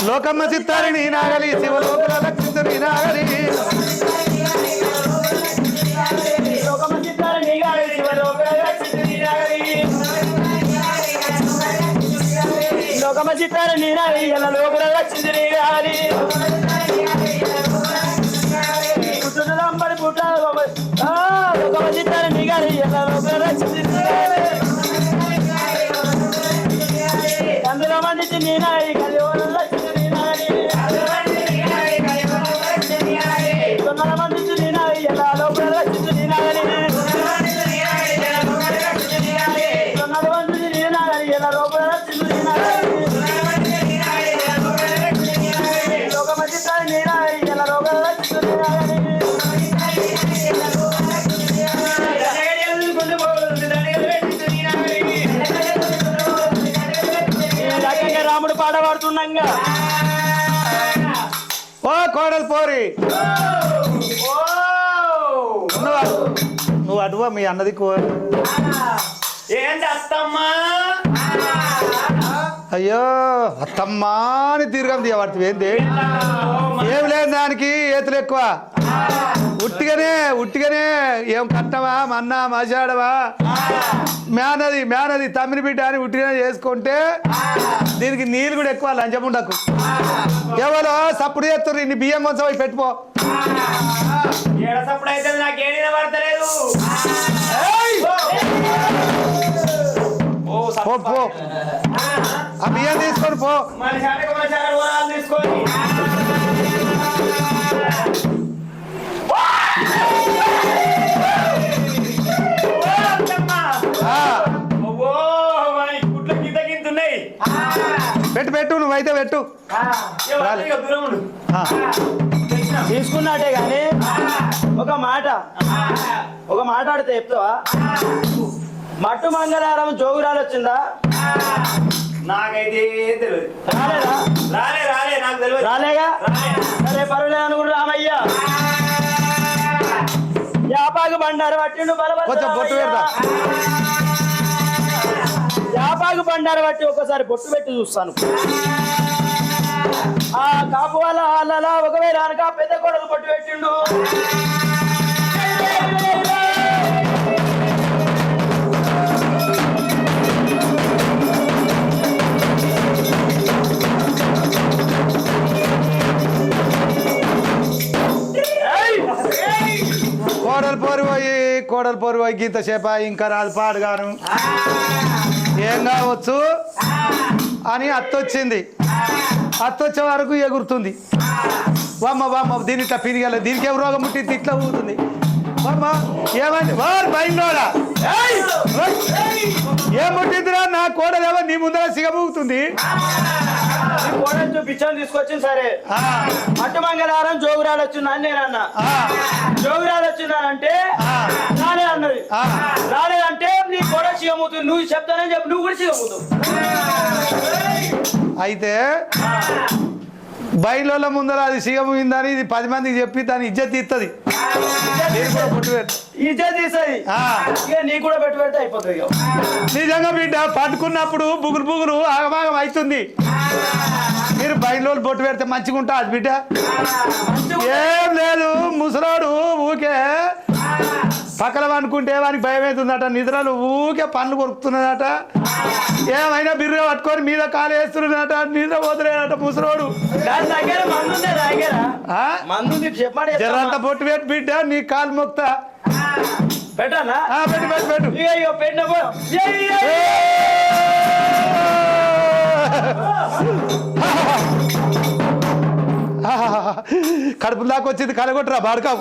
లోకమ్మ చిత్తారిని నాగలి శివలోకల లక్షితుని నాగలి లోకమ్మ చిత్తారిని నాగలి శివలోకల లక్షితుని నాగలి లోకమ్మ చిత్తారిని నాగలి లోకల లక్షితుని నాగలి పుట్టులంబడి పుట్ట లోకమ్మ చిత్తారిని నాగలి లోకల లక్షితుని నాగలి అందులో మంది నీనాయి కలివల లక్షితుని రాముడు పాట పాడుతున్నాగా ఓ కోడలు పోరి నువ్వు అటువా మీ అన్నది ఏంటి అత్తమ్మా అయ్యో అత్తమ్మా అని తిరగం తీయబడుతుంది ఏంది ఏం లేదు దానికి ఏతులు ఎక్కువ ఉట్టిగానే ఏం కట్టవా మన్నా మజాడవా మేనది తమ్మిని బిడ్డ అని ఉట్టిగానే చేసుకుంటే దీనికి నీళ్ళు కూడా ఎక్కువ లంచముండకు ఎవరో సప్పుడు చేస్తారు ఇన్ని బియ్యం కొంచెం అవి పెట్టుకో అయితే నాకేం పడతలేదు పో ఆ బియ్యం తీసుకొని పో తీసుకొని పెట్టు నువ్వు నువ్వైతే పెట్టు తీసుకున్నట్టే గాని ఒక మాట ఆడితే చెప్తావా? మట్టు మంగళవారం జోగురాలు వచ్చిందా? నాకైతే తెలియదు. రాలేదా? రాలే నాకు తెలియదు. రాలేగా? సరే పర్వాలేదు అనుకుంటు రామయ్య. యాపాకు బండారు పట్టిండు కొంచెం బొట్టు పెడతా. యాపాకు బండారు పట్టి ఒకసారి బొట్టు పెట్టి చూస్తాను. ఆ కాపు వాళ్ళ వాళ్ళ ఒకవేళ అనక పెద్ద కొడలు బొట్టు పెట్టిండు. కోడలు పోరు గీత చేప ఇంకా రాదు పాడుగాను ఏం కావచ్చు అని అత్తొచ్చింది. అత్తొచ్చే వరకు ఎగురుతుంది. వామ్మ దీని ఇట్లా పిరిగల దీనికి ఏం రోగం ముట్టి ఇట్లా ఊగుతుంది. వామ్మ ఏమంది వారు బయలుడా ఏం ముట్టిందిరా నా కోడలు ఏమో నీ ముందర సిగమూగుతుంది. కోడలు చూపించాను తీసుకొచ్చింది. సరే మట్టు మంగళవారం జోగురాలు వచ్చిందని నేను అన్నా. జోగురాలు వచ్చిందానంటే రాలే అన్నది. రాలేదంటే నీ కోడలు సిగమూతుంది. నువ్వు చెప్తానని చెప్పి నువ్వు కూడా సిగమూతావు. అయితే బయలుల ముందర అది సిగముందని ఇది 10 మందికి చెప్పి దాన్ని ఇజ్జత్ తీస్తుంది. ఇజ్జత్ తీస్తుంది. ఇక నీ కూడా పెట్టు పెడితే అయిపోతుంది. నిజంగా బిడ్డ పట్టుకున్నప్పుడు బుగురు ఆగమాగం అవుతుంది. మీరు బయలు బొట్టు పెడితే మంచిగా ఉంటా అది బిడ్డ. ఏం లేదు ముసలోడు ఊకే పక్కన అనుకుంటే వానికి భయం అవుతుందట. నిద్రలు ఊకే పనులు కొరుకుతున్నాడట. ఏమైనా బిర్ర పట్టుకొని మీద కాలు వేస్తున్నాడట. నిద్ర పోతున్నాడట ముసలోడు. జరంతా బొట్టు పెట్టి బిడ్డ నీ కాలు మొక్తా పెట్టానా? పెట్టు కడుపు దాకా వచ్చింది కలగొట్టరా బాడుకా.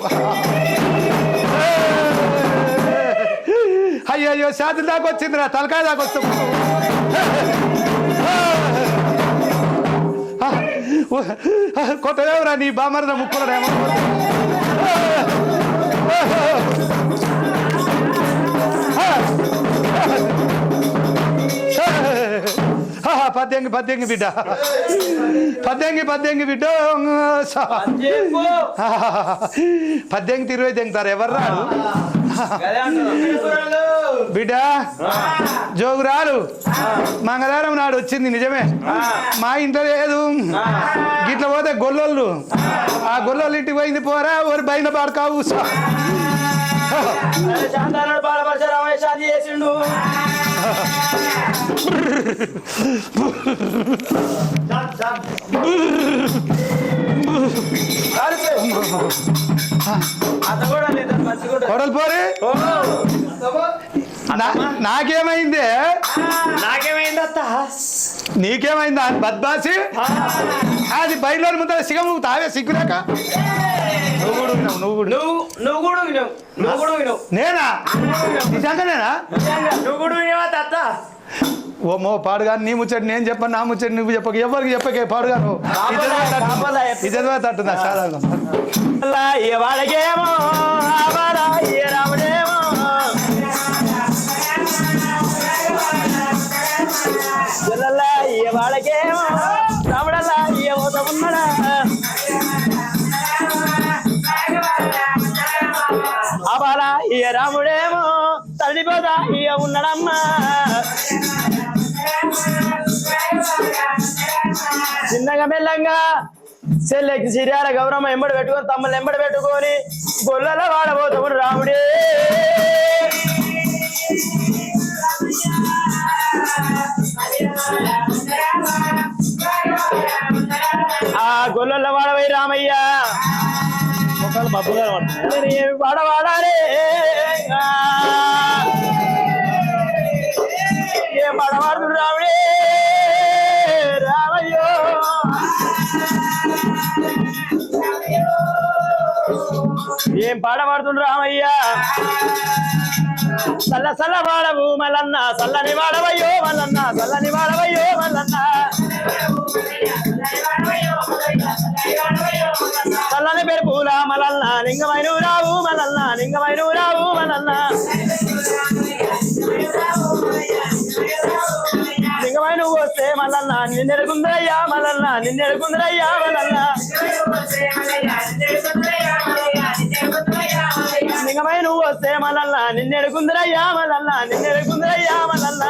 అయ్యో శాతం దాకా వచ్చింది రా తలకాయ దాకా వస్తాం. కొట్టలేవురా నీ బామర ముక్కులనేమో. పద్దెంగి బిడ్డ పద్దెంగి బిడ్డ 18 20 తెంగుతారు ఎవరు రాడు బిడ్డ. జోగురాలు మంగళవారం నాడు వచ్చింది నిజమే. మా ఇంట్లో లేదు. గిట్ల పోతే గొల్లోళ్ళు ఆ గొల్లోళ్ళు ఇంటికి పోయింది. పోరా ఎవరు బయట పడకావు. కొడలు పోరే నాకేమైంది అత్త? నీకేమైందా బద్మాసి? అది బయట ముందర సిగము తావే సిగ్గులేక నేనా నిజంగానేనా? అత్త ఓ మో పాడుగా నీ ముచ్చటి నేను చెప్పను, నా ముచ్చటి నువ్వు చెప్పక ఎవరికి చెప్పకే పాడుగా. నువ్వు ఇదే తట్టుందా చాలా వాళ్ళకేమో రాముడేమో వాళ్ళకేమో రాముడల్లా ఏమోత ఉన్నాడా. అబాల ఇయ రాముడేమో తల్లిపోదా ఇయ ఉన్నాడమ్మా. చిన్నగా మెల్లంగా చెల్లెకి సిరియాల గౌరమ్మ ఎంబడి పెట్టుకొని తమ్ముళ్ళు ఎంబడి పెట్టుకొని గొల్లలో వాడబోతాడు రాముడే. ఆ గొల్లలో వాడవై రామయ్య ఏమి వాడవాడారే ఏ వాడవాడు రాముడే రామయ్యో. ఏం పాట పాడుతుండ్రు రామయ్య. సల్ల వాడవు మల్లన్న సల్లని వాడవయ్యో మల్లన్న సల్లని వాడవయ్యో మల్లన్న. చల్లని పెరుపుల మలన్న లింగమైన రావు మలన్న లింగమైన రావు మలన్న లింగమైన వస్తే మలన్న నిన్నెడుకుందరయ్యా మలన్న నిన్నెడుకుందరయ్యా మలన్న లింగమైన వస్తే మలన్న నిన్నెడుకుందరయ్యా మలన్న నిన్నెడుకుందరయ్యా మలన్న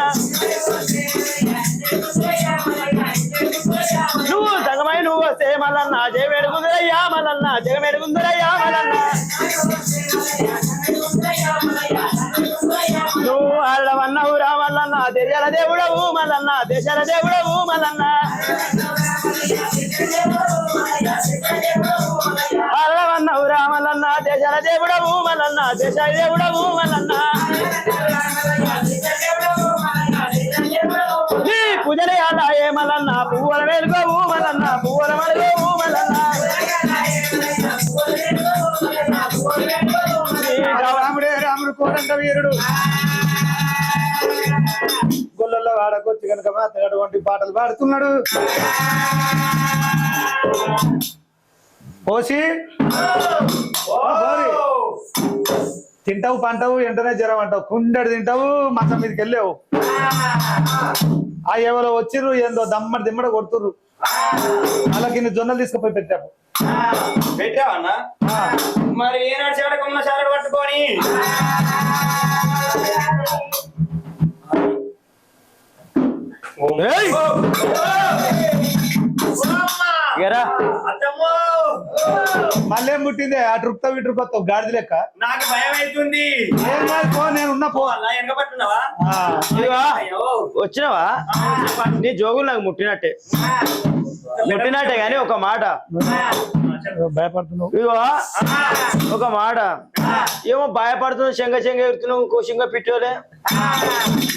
నువ్వు జగమై నువ్వు వస్తే మలన్న జగమెడుకుందరయ్యా మలన్న జగమెడుకుందరయ్యా మలన్న నువ్వు ఆడవన్నవు రామల్లన్న దేశాల దేవుడవు మలన్న దేశాల దేవుడవు మలన్న ఆడవన్నవు రామల్లన్న దేశాల దేవుడవు మలన్న దేశాల దేవుడవు మలన్న నీ పూజలే అలా ఏ మలన్న పువ్వుల వెలుగవు మలన్న పువ్వుల వెలుగవు మలన్న రాముడే రాముడు కోరంట వీరుడు గొల్లల్లో వాడకొచ్చి కనుక మాట్లాడేటువంటి పాటలు పాడుతున్నాడు. పోసి తింటావు పంటావు వెంటనే జ్వరం అంటావు కుండడు తింటావు మంచం మీదకి వెళ్ళావు ఆ ఎవరో వచ్చిర్రు ఏందో దమ్మడి దిమ్మడ కొడుతుర్రు వాళ్ళకి ఇన్ని జొన్నలు తీసుకుపోయి పెట్టావు పెట్టావన్నా మరి ఏనాడు చెడకున్న చారడు పట్టుకొని మళ్ళేం పుట్టింది ఆ ట్రిప్తో ఈ ట్రిప్ గాడిది లెక్క నాకు భయం అవుతుంది నేను ఉన్నా పో వెనకబట్టున్నావా వచ్చినావా నీ జోగులు నాకు ముట్టినట్టే గాని ఒక మాట భయపడుతున్నావు ఇగో ఒక మాట ఏమో భయపడుతున్నావు శంగ శంగ ఎడుతున్నావు ఇంకో శంగ పిట్టోలే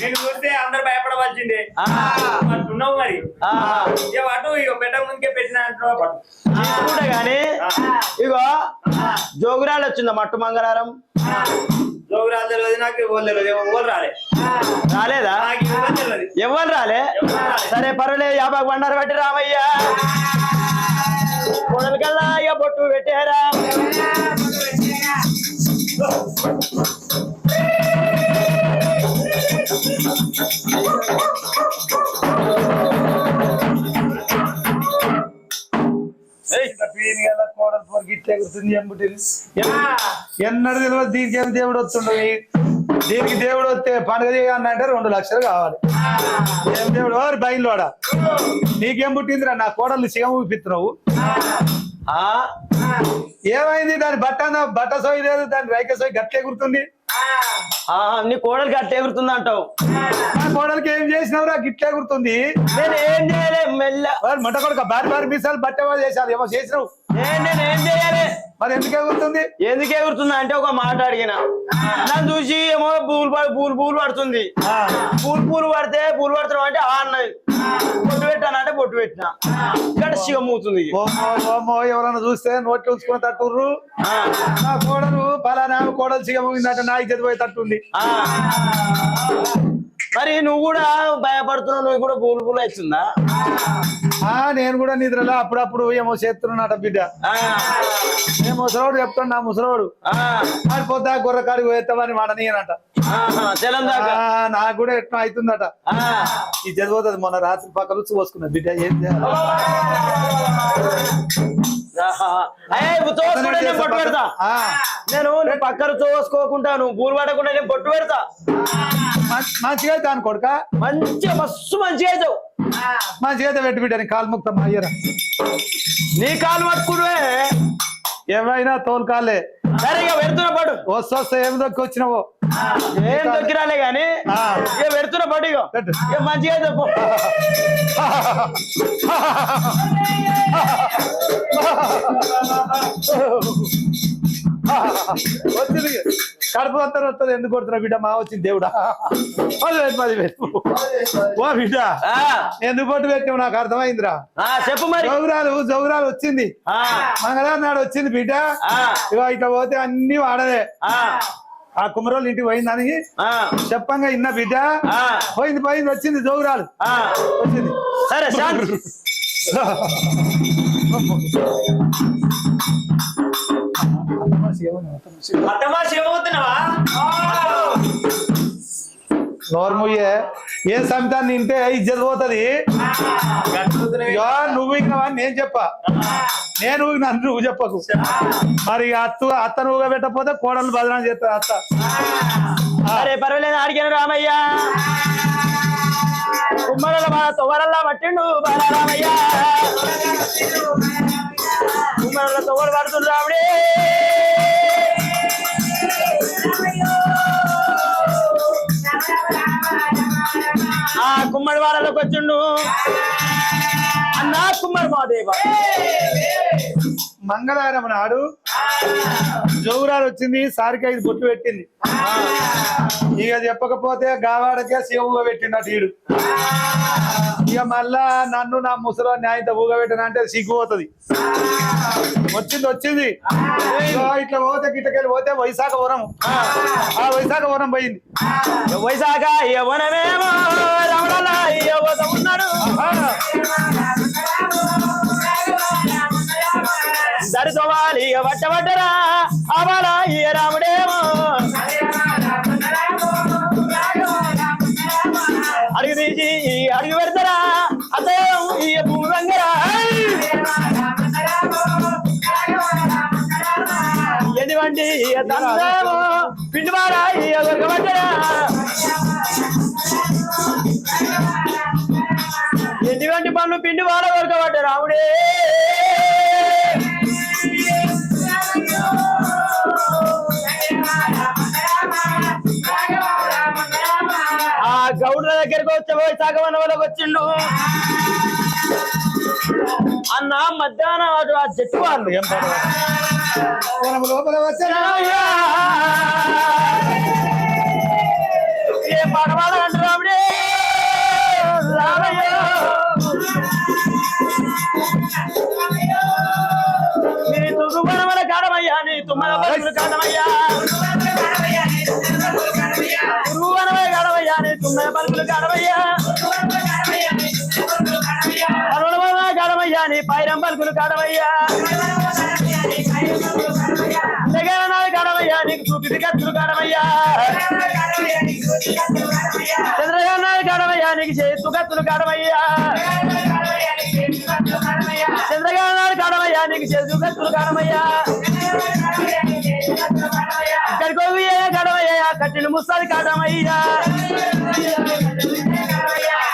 నేను చూస్తే అందరు భయపడవలసిందే ఉన్నావు మరి అటు ఇక పెట్ట ముందుకే పెట్టిన తీసుకుంటా గాని ఇగో జోగురాలు వచ్చిందా మట్టు మంగళవారం జోగురాలు తెలియదు నాకు ఎవరు తెలియదు ఎవరు రాలే రాలేదా ఎవరు రాలే సరే పర్వాలేదు 50 బండారు పెట్టి రామయ్యా కొడలు కల్లా ఇక బొట్టు పెట్టారా కోడలు గిట్లే గుర్తుంది ఎన్నడూ తెలియదు దీనికి ఏం దేవుడు వస్తుండవు దీనికి దేవుడు వస్తే పండుగ చేయాలంటే 2 లక్షలు కావాలి ఏం దేవుడు ఎవరు బయలువాడా నీకేం పుట్టిందిరా నా కోడలు సిగం ఊపిస్తున్నావు ఏమైంది దాని బట్ట సోయి లేదు దాని రైక సోయి గట్లే గుర్తుంది నీ కోడలికి అట్టే ఎగురుతుంది అంటావు నా కోడలికి ఏం చేసినావురా గిట్లే గుర్తుంది నేను ఏం చేయలే మెల్ల మొట్ట కొడుక బారి మీసాలు బట్టేవా చేశారు ఏమో చేసినావు నేను ఏం చేయాలి మరి ఎందుకు ఎగురుతుంది ఎందుకు ఎగురుతుంది అంటే ఒక మాట అడిగిన నన్ను చూసి ఏమో పూలు పడుతుంది పూలు పడుతున్నావు అంటే అన్నది బొట్టు పెట్టానంటే బొట్టు పెట్టినా గడిచిగా మూతుంది ఎవరన్నా చూస్తే నోట్లు ఉంచుకుని తట్టుర్రు నా కోడలు పలానా కోడలు సిగమైందంటే నాకు చదిపోయి తట్టుంది మరి నువ్వు కూడా భయపడుతున్నావు నువ్వు కూడా పూలు అవుతుందా నేను కూడా నిద్రలో అప్పుడప్పుడు ఏమో చేస్తున్నానట బిడ్డ ఏ ముసలోడు చెప్తాడు నా ముసలోడు ఆడిపోతా గుర్రకాడికి పోతావని మాట నేనంట నాకు కూడా ఎట్లా అవుతుందట ఈ చదిపోతుంది మొన్న రాత్రి పక్క రుచి పోసుకున్నా బిడ్డ ఏం చేయాలి బొట్టు పెడతా నేను పక్కన తోసుకోకుండా నువ్వు పూలు పడకుండా నేను బొట్టు పెడతా మంచిగా అయితే అని కొడుక మంచిగా మస్తు మంచిగా అవుతావు మంచిగా అయితే పెట్టి బిడ్డ కాలు ముక్తం అయ్యరా నీ కాలు పట్టుకునే ఏమైనా తోలుకాలే సరే ఇక పెడుతున్న పడు వస్తే ఏం దొక్కి వచ్చినావో ఏం దొక్కిరాలే గాని ఇక పెడుతున్న పడు ఇక మంచిగా అయితే వచ్చింది కడుపు అంతా వస్తుంది ఎందుకు కొడుతున్నా బిడ్డ మా వచ్చింది దేవుడా 10,000 ఓ బిడ్డ ఎందుకు పొట్టు పెట్టావు నాకు అర్థమైందిరా చెప్పు మరి జౌగురాలు వచ్చింది మంగళవారం నాడు వచ్చింది బిడ్డ ఇక ఇట్లా పోతే అన్ని వాడదే ఆ కుమరోళ్ళు ఇంటికి పోయిందని చెప్పంగా ఇన్న బిడ్డ పోయింది వచ్చింది జోగురాలు వచ్చింది. సరే శాంతి. నోర్ముయ్యే ఏ సమితాన్ని నింటే ఇజ్జత్ పోతుంది. నువ్వు ఇచ్చినవా నేను చెప్పా, నేను నన్ను నువ్వు చెప్పకు. మరి అత్త నువ్వుగా పెట్టకపోతే కోడలు బదనాలు చేస్తా అత్త. అరే పర్వాలేదు అడిగాను రామయ్య కుమ్మరల తొవ్వరల్లా పట్టిండు బాలరామయ్య కుమ్మరల తొవ్వలు పడుతుండు రాముడే ఆ కుమ్మడి వాళ్ళలోకి వచ్చిండు అన్నా కుమ్మడి మాదేవ. మంగళవారం నాడు జోగురాలు వచ్చింది, సారికి 5 బొట్లు పెట్టింది. ఇక చెప్పకపోతే గావాడకే శివుగా పెట్టిండట ఈడు. ఇక మళ్ళా నన్ను నా ముసలో న్యాయంతో ఊగ పెట్టినంటే సిగ్గుపోతుంది. వచ్చింది ఇట్లా పోతే గిట్టకెళ్ళి పోతే వైశాఖ వరం. ఆ వైశాఖ వరం పోయింది. వైశాఖ వనమేమో రమణల ఉన్నాడు దరితోవాలి వట్టరా అవాలా రాముడేమో అడుగు తీసి అడుగు పెడతారా అతను ఈ భూమి రంగరా ఎటువంటి పిండి వారా వట్టరా ఎటువంటి పనులు పిండి వాడ వరకబట్ట రాముడే ఆ గౌడ్ల దగ్గరకు వచ్చే వైశాఖవన వాళ్ళకి వచ్చిండు అన్న మధ్యాహ్నం ఆ చెట్టు వాళ్ళు ఏం లోపల వచ్చా ఏ పడవాడ అంటే రాముడే నీ తుమ్మల కాడమయ్యా నీ తుమ్మల పలుకులు కాడమయ్యా తురువనమే కాడమయ్యా నీ తుమ్మల పలుకులు కాడమయ్యా అరుణమ కాడమయ్యా నీ పైరం పలుకులు కాడమయ్యా జగన్నాథ్ కాడమయ్యా నీకు చూపి కత్తులు కాడమయ్యా చంద్రగన్నాథ్ కాడమయ్యా నీకు చేతు కత్తులు కాడమయ్యా చంద్రగన్నాథ్ కాడమయ్యా నీకు చేతు కత్తులు కాడమయ్యా కడుకోవి కాడమయ్యా కట్టిన ముస్తాది కాడమయ్యా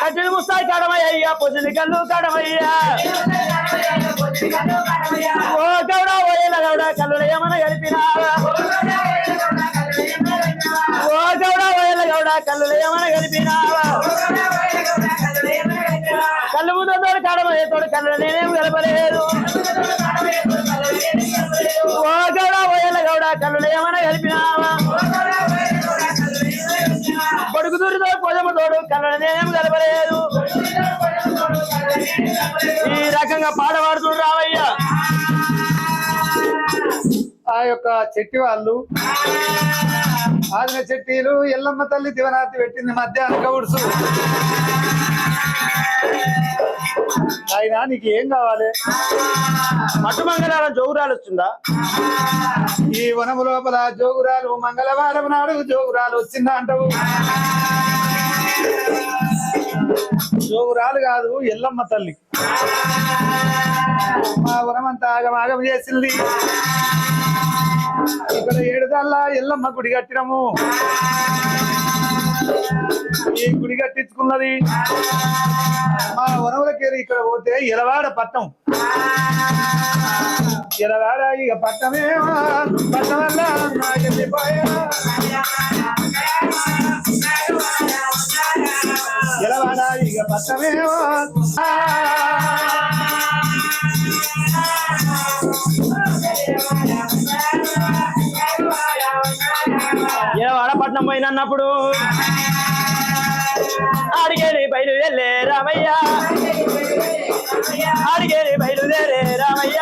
కట్టిన ముస్తాది కాడమయ్యా పొద్దున కళ్ళు కాడమయ్యా ఓ గౌడ ఓయల గౌడ కళ్ళు ఏమన్నా గడిపినావా ఓ గౌడ ఓయల గౌడ కళ్ళు ఏమన్నా గడిపినావా కళ్ళు ముందు కాడమయ్యా తోడు కళ్ళు నేనేం గడపలేదు ఓ గౌడ ఓయల గౌడ కళ్ళు ఏమన్నా గడిపినావా కొడుకు దూరితో పొదము తోడు కళ్ళు నేనేం గడపలేదు ఈ రకంగా పాట పాడుతుడు రావయ్యా. ఆ యొక్క చెట్టి వాళ్ళు ఆదిన చెట్టీలు ఎల్లమ్మ తల్లి దివనార్తి పెట్టింది మధ్యాహ్నం గౌడ్సు. ఆయన నీకు ఏం కావాలి? మట్టు మంగళవారం జోగురాలు వస్తుందా? ఈ వనము లోపల జోగురాలు మంగళవారం నాడు జోగురాలు వచ్చిందా అంటావు? జోగురాలు కాదు ఎల్లమ్మ తల్లి. మా వనమంతా ఆగమాగం చేసింది. ఇక్కడ 7 దల్లా ఎల్లమ్మ గుడి కట్టినము. ఈ గుడి కట్టించుకున్నది మా వనములకేరి. ఇక్కడ పోతే ఎలవాడ పట్నం. ఎలవాడ ఇక పట్టమేమో పట్టం వల్ల ఎలవాడ ఇక పట్టమేమో వాడపట్నం పోయినప్పుడు అడిగేది బయలుదేరే రామయ్య అడిగేది బయలుదేరే రామయ్య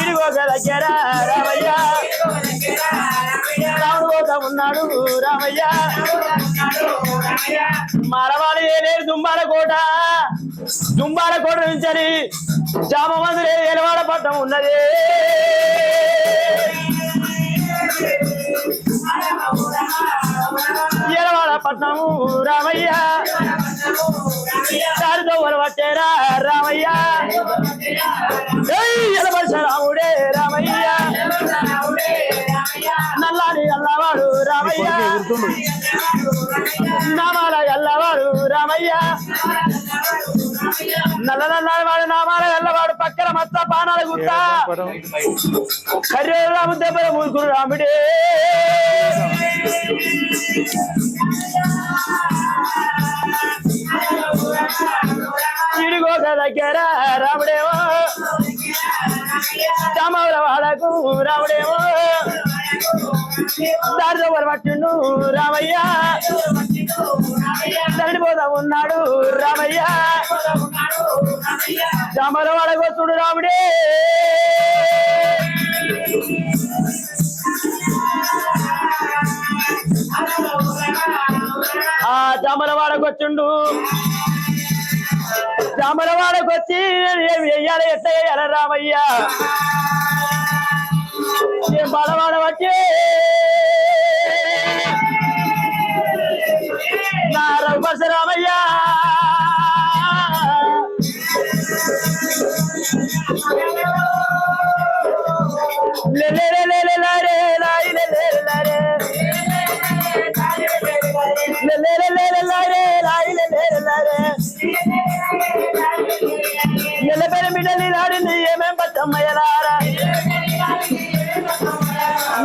ఇడిగో దగ్గర రామయ్య ఉన్నాడు రామయ్య మరవాడు ఏలేరు దుంబాల కోట నుంచి జామ మందులు ఏలవాడ పట్టం ఉన్నది ఏలవాడ పట్నము రామయ్య దారితో వచ్చేరా రామయ్య ఎలబడిస రాముడే రామయ్య నల్లాని అల్లవాడు రామయ్య నామాల ఎల్లవాడు రామయ్య నల్లవాడు నామాల ఎల్లవాడు పక్కన మత్త పానాల గుట్ట కర్రీ రాము దెబ్బల మూర్ఖుడు రాముడే ఇడిగోక దగ్గర రాముడేమో రామవుల వాళ్ళకు రాముడేమో దారితో పట్టిండు రామయ్య తరడిపోతా ఉన్నాడు రామయ్య రామల వాడకొస్తుడు రాముడే ఆ జామల వాడకొచ్చుండు జామల వాడకొచ్చి వెయ్యాలి ఎట్ట వేయాల రామయ్య ఏం బాలవాడ వచ్చి నా రఘుపర్శ రామయ్య నెలపేరు బిడ్డలు నాడింది ఏమేం పచ్చమ్మయ్యలారా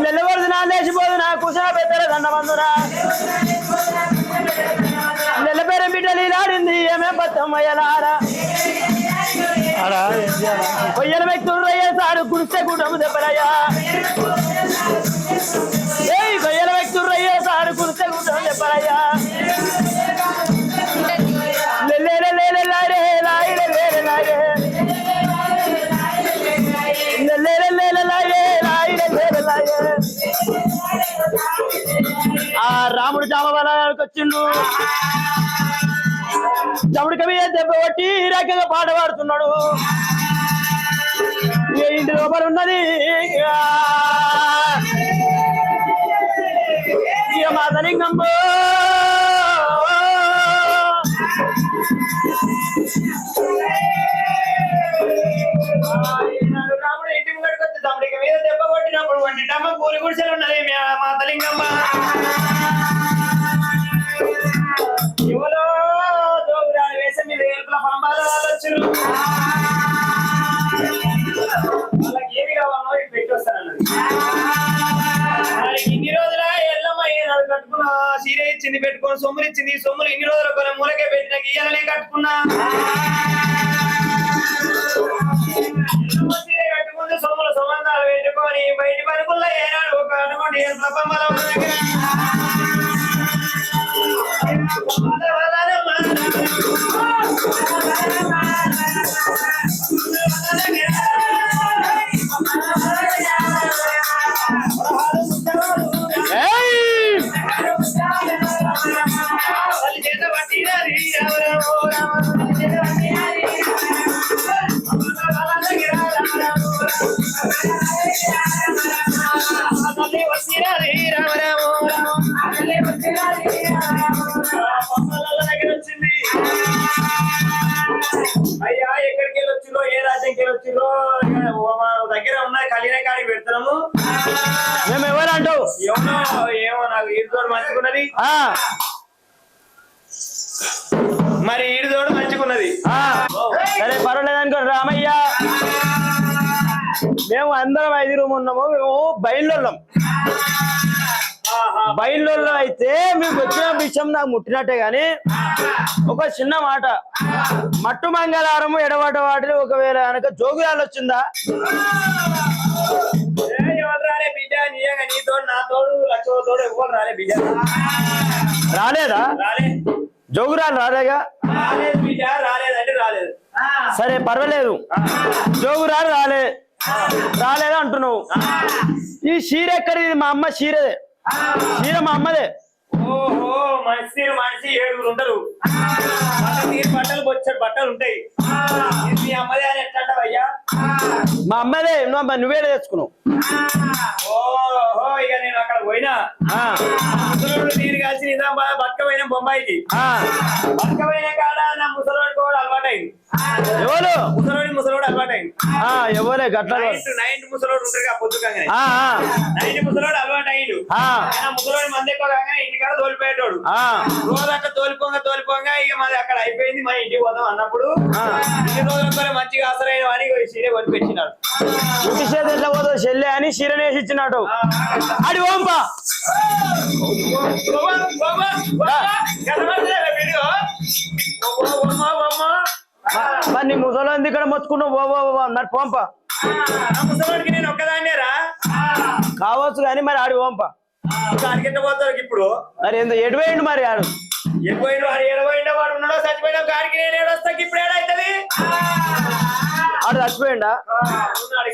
నెలవరదు నా లేచిపోదు నా కుసా పెద్దల దండమందురా నెలపేరు బిడ్డలు నాడింది ఏమేం పచ్చమ్మయ్యలారా కొయ్యల వ్యక్తులు రయ్యేసాడు కురిస్తే కుటుంబ దెబ్బలయ్యా కొయ్యల వ్యక్తులు రయ్యేసాడు కురిస్తే కుటుంబ దెబ్బలయ్యా ఆ రాముడు జామవనానికి వచ్చిండు జముడి కవి దెబ్బ కొట్టి రకంగా పాట పాడుతున్నాడు ఇంటి లోపల ఉన్నది మాతలింగమ్మ రాముడు ఇంటి ముంగడికి వచ్చి తమ్ముడికి మీద దెబ్బ కొట్టినప్పుడు వంటిటమ్మ పూరి గుడిసెలు ఉన్నది మాతలింగమ్మ ఎవరో దోగురాలు వేసే మీద ఏర్పుల పంబాలు వచ్చును వాళ్ళకి ఏమి కావాలో ఇవి పెట్టొస్తానన్నది ఇన్ని రోజుల ఎల్లమ్మ ఏనాడు కట్టుకున్నా సీర ఇచ్చింది పెట్టుకొని సొమ్ములు ఇచ్చింది సొమ్ములు ఇన్ని రోజుల కొన్ని మూలకే పెట్టిన గీయాలనే కట్టుకున్నా కట్టుకుంటే సొమ్ములు సంబంధాలు పెట్టుకొని బయట పనుకుల్లో ఏనాడు ఒక అనుకోండి పంబాల దగ్గర అయ్యా ఎక్కడికి వెళ్ళొచ్చులో ఏ రాజ్యంకి వెళ్ళొచ్చులో దగ్గర ఉన్నాయి కలిగిన కాడికి పెడతాము మేము ఎవరు అంటావు ఏమో నాకు ఈడుతోడు మంచుకున్నది మరి ఈడుతోడు మంచుకున్నది సరే పర్వాలేదు అనుకో రామయ్య మేము అందరం 5 రూమ్ ఉన్నాము మేము బయలున్నాం బయలులో అయితే మీకు వచ్చిన విషయం నాకు ముట్టినట్టే గాని ఒక చిన్న మాట మట్టు మంగళవారము ఎడవాట వాటిని ఒకవేళ కనుక జోగురాలు వచ్చిందా రాలేదా జోగురాలు రాలేగా రాలేదంటే రాలేదు సరే పర్వాలేదు జోగురాలు రాలేదా అంటున్నావు ఈ చీర ఎక్కడిది మా అమ్మ చీరే చీర మా అమ్మదే. ఓహో మనిషి మనిషి 7 ఉంటారు. బట్టలు బొచ్చాడు బట్టలు ఉంటాయి. ఇది మీ అమ్మదే అని ఎట్లా అయ్యా? మా అమ్మదే. నువ్వే తెచ్చుకున్నావు. ఓహో ఇక నేను అక్కడ పోయినా నీరు కలిసి నిజామాబాద్ బతకపోయినా బొంబాయికి. బతకపోయిన కాడ నా ముసలోడి కూడా అలవాటైంది. ఎవరు ముసలోడు అలవాటైంది. ఎవరే గట్ల నైన్త్ ముసలోడు ఉంటారు పొద్దుగానే. నైన్త్ ముసలోడు అలవాటు అయ్యిండు. ముసలోడి మంది ఎక్కువ కాగానే ఇంటికాడ తోలిపోయేటోడు. రోజు అట్లా తోలిపోగా ఇక మాది అక్కడ అయిపోయింది. మన ఇంటికి పోదాం అన్నప్పుడు ఇన్ని రోజుల మంచిగా ఆసరైన వాడికి చీర కొనిపెట్టినాడు. ఎట్లా పోతావు చెల్లె అని చీరనేసి ఇచ్చినట్టు అడి ఓంపా. మరి నీ ముసలి ఇక్కడ మొత్తుకున్నావు అన్నారు పోంప. ముసలోడికి నేను ఒక్కదాన్నేరా కావచ్చు కానీ మరి ఆడి ఓంప కాడికింట పోతారు ఇప్పుడు. మరి ఎటుపోయిండు మరి ఆడు ఎడిపోయిండు వాడు ఏడపోయిండో వాడు ఉన్నాడో చచ్చిపోయినా కాడికి నేను ఏడొస్తా. ఇప్పుడు ఏడవుతుంది ఆడు చచ్చిపోయిండా?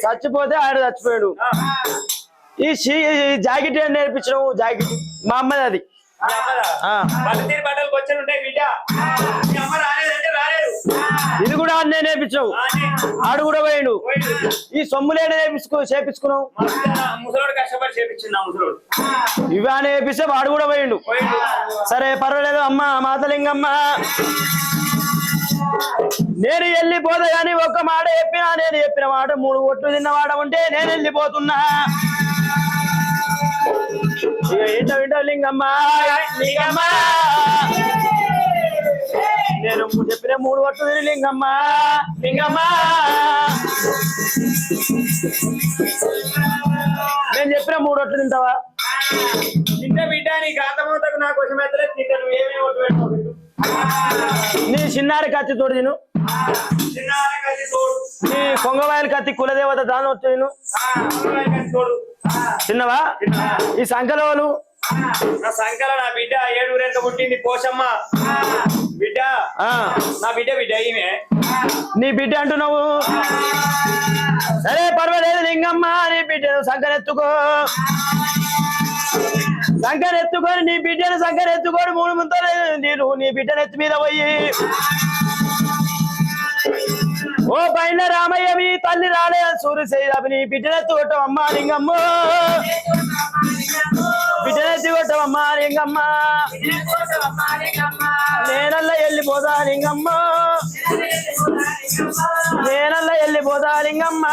చచ్చిపోతే ఆడు చచ్చిపోయాడు. ఈ జాకెట్ ఏం నేర్పించినావు? జాకెట్ మా అమ్మది అది. బట్టలు వచ్చి ఉంటాయి బిడ్డ. అమ్మ రాలేదంటే రాలేదు. ఇది కూడా ఆడు నేను నేర్పించావు. ఆడు కూడా పోయిండు. ఈ సొమ్ములేనే చేపించుకున్నావు. ముసలోడు కష్టపడి చేపించింది. ముసలోడు ఇవి అని నేర్పిస్తే వాడు కూడా పోయిండు. సరే పర్వాలేదు అమ్మ మాతలింగమ్మ. నేను వెళ్ళిపోతా కానీ ఒక్క మాట చెప్పినా. నేను చెప్పిన మాట 3 ఒట్లు తిన్నవాడ ఉంటే నేను వెళ్ళిపోతున్నా. ఏంటో లింగమ్మ లింగమ్మ నేను చెప్పిన 3 ఒట్లు తిని లింగమ్మ లింగమ్మ. నేను చెప్పిన 3 ఒట్లు తింటావా? తింటే బిడ్డ నీ గాతమవుతాకు నా కోసం ఎత్తలేదు. తింటా నువ్వు ఏమేమి ఒట్టు పెట్టుకోవు. నీ చిన్నారి కత్తి తోడు తిను. నీ కొంగవాయల కత్తి కులదేవత దాని వచ్చి తిను. తిన్నవా? ఈ సంకలోలు నా సంకల నా బిడ్డ 7 ఊరెంత పుట్టింది పోషమ్మ బిడ్డ. నా బిడ్డ ఈమె. నీ బిడ్డ అంటున్నావు. సరే పర్వాలేదు లింగమ్మ. నీ బిడ్డను సంకరెత్తుకో. సంకరెత్తుకొని నీ బిడ్డను సంకరెత్తుకొని 3 ముంతలు నీరు నీ బిడ్డను ఎత్తి మీద పోయి ఓ పైన రామయ్య మీ తల్లి రాలే సూర్యసేపు నీ బిడ్డనెత్తి కొట్టవమ్మా లింగమ్మ. బిడ్డనెత్తి కొట్టవమ్మా లింగమ్మ. నేనల్లా వెళ్ళిపోదా లింగమ్మ. నేనల్లా వెళ్ళిపోదా లింగమ్మ.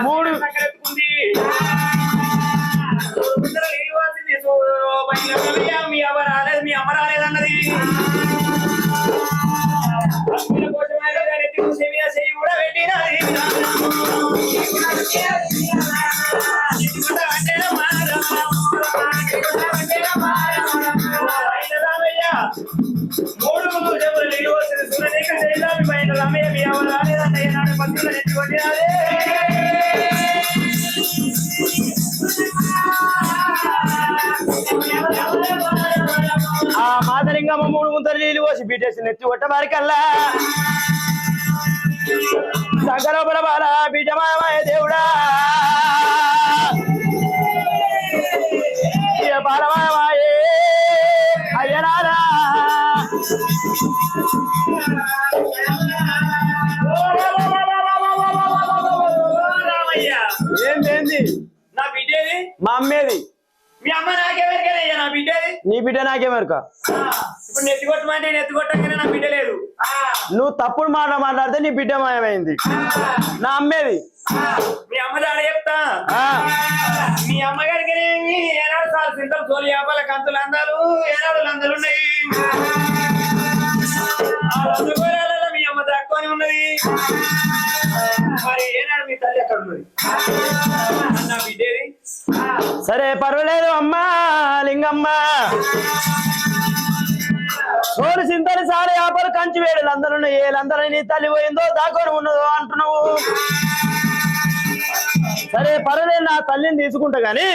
3 మీ అమ్మ రాలేదు. మీ అమ్మ రాలేదన్నది చెయ్యి కూడా పెట్టినది. రామయ్య 3 ముందు చెప్పులు నీళ్ళు వచ్చింది. సూర్యనీక చేయాలి పైన రామయ్య మీ అమ్మ రాలేదన్నయ్య నాడు పత్తులు నెట్టి కొట్టినది. ఆ మాతలింగమ్మ 3 ముంతలు నీళ్ళు పోసి బిడ్డేసి నెత్తి కొట్ట వారికల్లా సంకరపడ బాల బిడ్డమాయ దేవుడా బాలమాయే అయ్యనారా. ఏంటి నా బిడ్డేది? మా అమ్మేది. మీ అమ్మ నాకేమెరికనయ్యా నా బిడ్డేది? నీ బిడ్డ నాకేమెరక. ఇప్పుడు నెత్తి కొట్టమంటే నెత్తి కొట్టగానే నా బిడ్డ లేదు. నువ్వు తప్పుడు మాట మాట్లాడితే నీ బిడ్డ మాయమైంది. నా అమ్మేది. మీ అమ్మ దాడ చెప్తా. మీ అమ్మగారికి ఏనాడు సార్ సింతం సోలు చేపల కంతులు అందాలు ఏనాడు లందలు ఉన్నాయి. మీ అమ్మ తక్కువని ఉన్నది. మరి ఏనాడు మీ తల్లి ఎక్కడ ఉన్నది? నా బిడ్డేది? సరే పర్వాలేదు అమ్మా లింగమ్మ. సోలు సింతని సారి ఆపలు కంచి వేడు అందరూ ఏలందరూ నీ తల్లి పోయిందో దాకొని ఉన్నదో అంటున్నావు. సరే పర్వాలేదు నా తల్లిని తీసుకుంటా గాని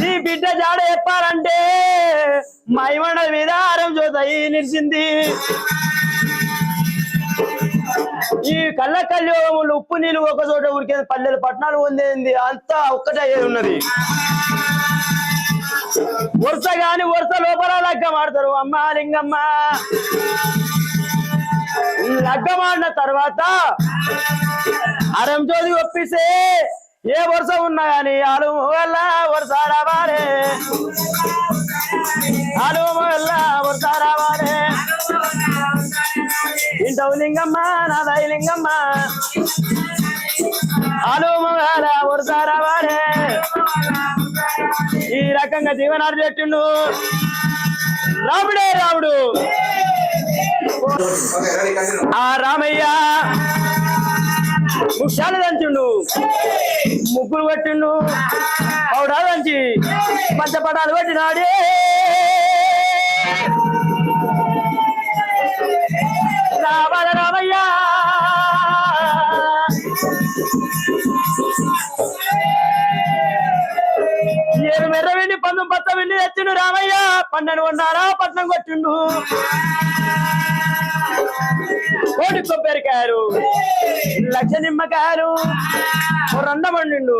నీ బిడ్డ జాడ చెప్పాలంటే మైమండ మీద ఆరం చూతాయి నిలిచింది. ఈ కళ్ళ కళ్యోగములు ఉప్పు నీళ్ళు ఒక చోట ఉడికేది పల్లెలు పట్టణాలు పొందేది అంతా ఒక్కటే ఉన్నది. వరుస గాని వరుస లోపల లగ్గం ఆడతారు. అమ్మ లింగమ్మ లగ్గం ఆడిన తర్వాత అరం జోది ఒప్పిస్తే ఏ వరుస ఉన్నా గాని అలు వల్ల వరుస రావాలే, అలు వల్ల వరుస రావాలే. ఇంటవు లింగమ్మ నాదై లింగమ్మ అలు వల్ల వరుస రావాలే. ఈ రకంగా జీవనాడు చెట్టిండు రాముడే రాముడు. ఆ రామయ్య ముఖ్యాలు దంచిండు, ముగ్గులు కొట్టిండు, పౌడాలు దంచి పంచపటాలు కొట్టినాడే. రావాల రామయ్య ఏడు మెర్ర వెండి పందం పచ్చ వెండి తెచ్చిండు రామయ్య. పన్నెండు వండారా పట్నం కొట్టిండు. కోడి కొబ్బరికాయలు, లక్ష నిమ్మకాయలు, రెండ పండిండు,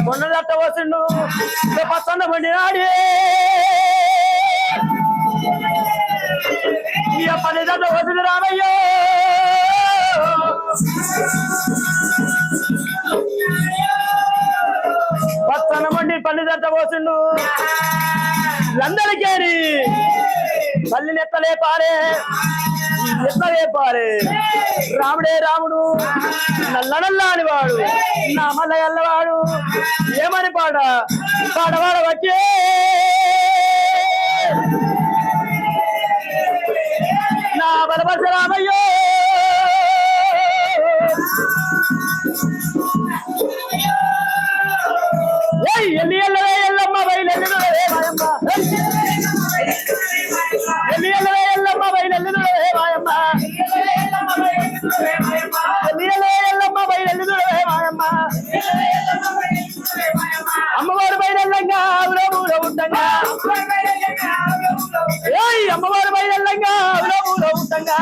కొండ దట్ట పోసిండు, పచ్చన్న పండినాడే. ఇక పని దట్ట పోసిండు రామయ్య. పచ్చన్న పండి పల్లి దట్ట పోసిండు. లందరికేరి పల్లి నెత్తలే పారే, ఎత్తలే పారే. రాముడే రాముడు నల్ల నల్ల అనివాడు, నా మల్ల ఎల్లవాడు ఏమని పాట పాడవాడ వచ్చే. నా బలపరచ రామయ్యో. ఎల్లి ఎల్లవే ఎల్లమ్మ బయలెల్లుడే మాయమ్మ, ఎల్లి ఎల్లవే ఎల్లమ్మ బయలెల్లుడే మాయమ్మ, ఎల్లి ఎల్లవే ఎల్లమ్మ బయలెల్లుడే మాయమ్మ. అమ్మవారు బయలెల్లంగా ఊరో ఊరో ఉండంగా, అమ్మవారు బయలెల్లంగా ఊరో ఊరో ఉండంగా.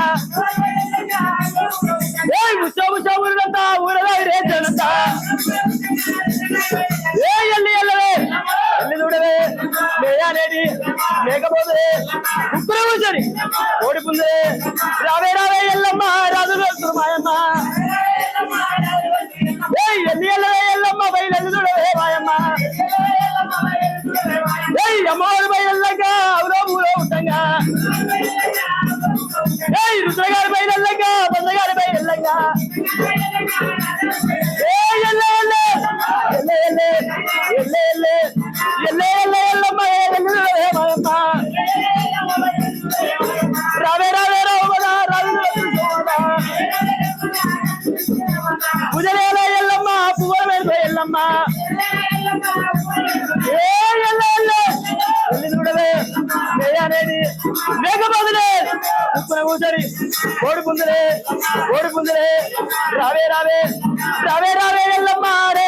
ఉత్సవ ఊరంతా ఊరదా రేజనంతా. ఎల్లి ఎల్లవే ఎల్లి చూడవే లేయానేది లేకపోతే కుక్కర కూర్చొని ఓడిపుందే. రావే రావే ఎల్లమ్మ రాజు వెళ్తురు మాయమ్మ. ఎల్లి ఎల్లవే ఎల్లమ్మ బయలు చూడవే మాయమ్మ. అమ్మవారి బయలల్లంగా ఊరో ఊరో ఉండంగా. రుద్రగారి బయలల్లంగా బొందగారి బయలల్లంగా. రావే రావే రావుదా రాజు పూజలేల ఎల్లమ్మ పువ్వుల మీద ఎల్లమ్మ. ఎల్లి చూడవే అనేది లేకపోతే ఉప్పున కూర్చొని ఓడిపుందులే ఓడిపుందులే. రావే రావే రావే రావే ఎల్లమ్మ రే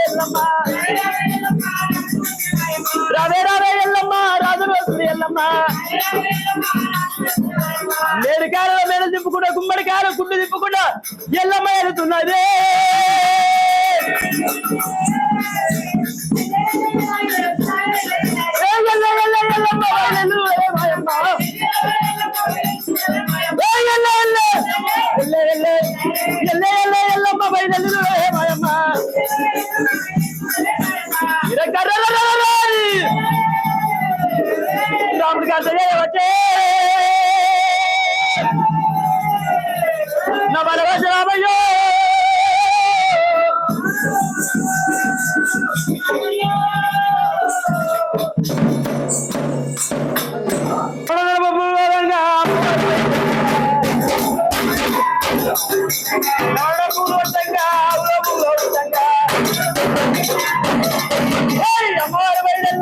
ఎల్లమ్మ. రావే రావే ఎల్లమ్మ రాజు రోజు ఎల్లమ్మ. మేడికాయలు మేడలు తిప్పుకుండా గుమ్మడికాయలు గుడ్డు తిప్పుకుండా ఎల్లమ్మ వెళుతున్నదే. ఎల్లమ్మ బయలు మాయమ్మ. రాముడి గారి వచ్చే నా బలవాస రామయ్యో. అమ్మవారి బయలుగా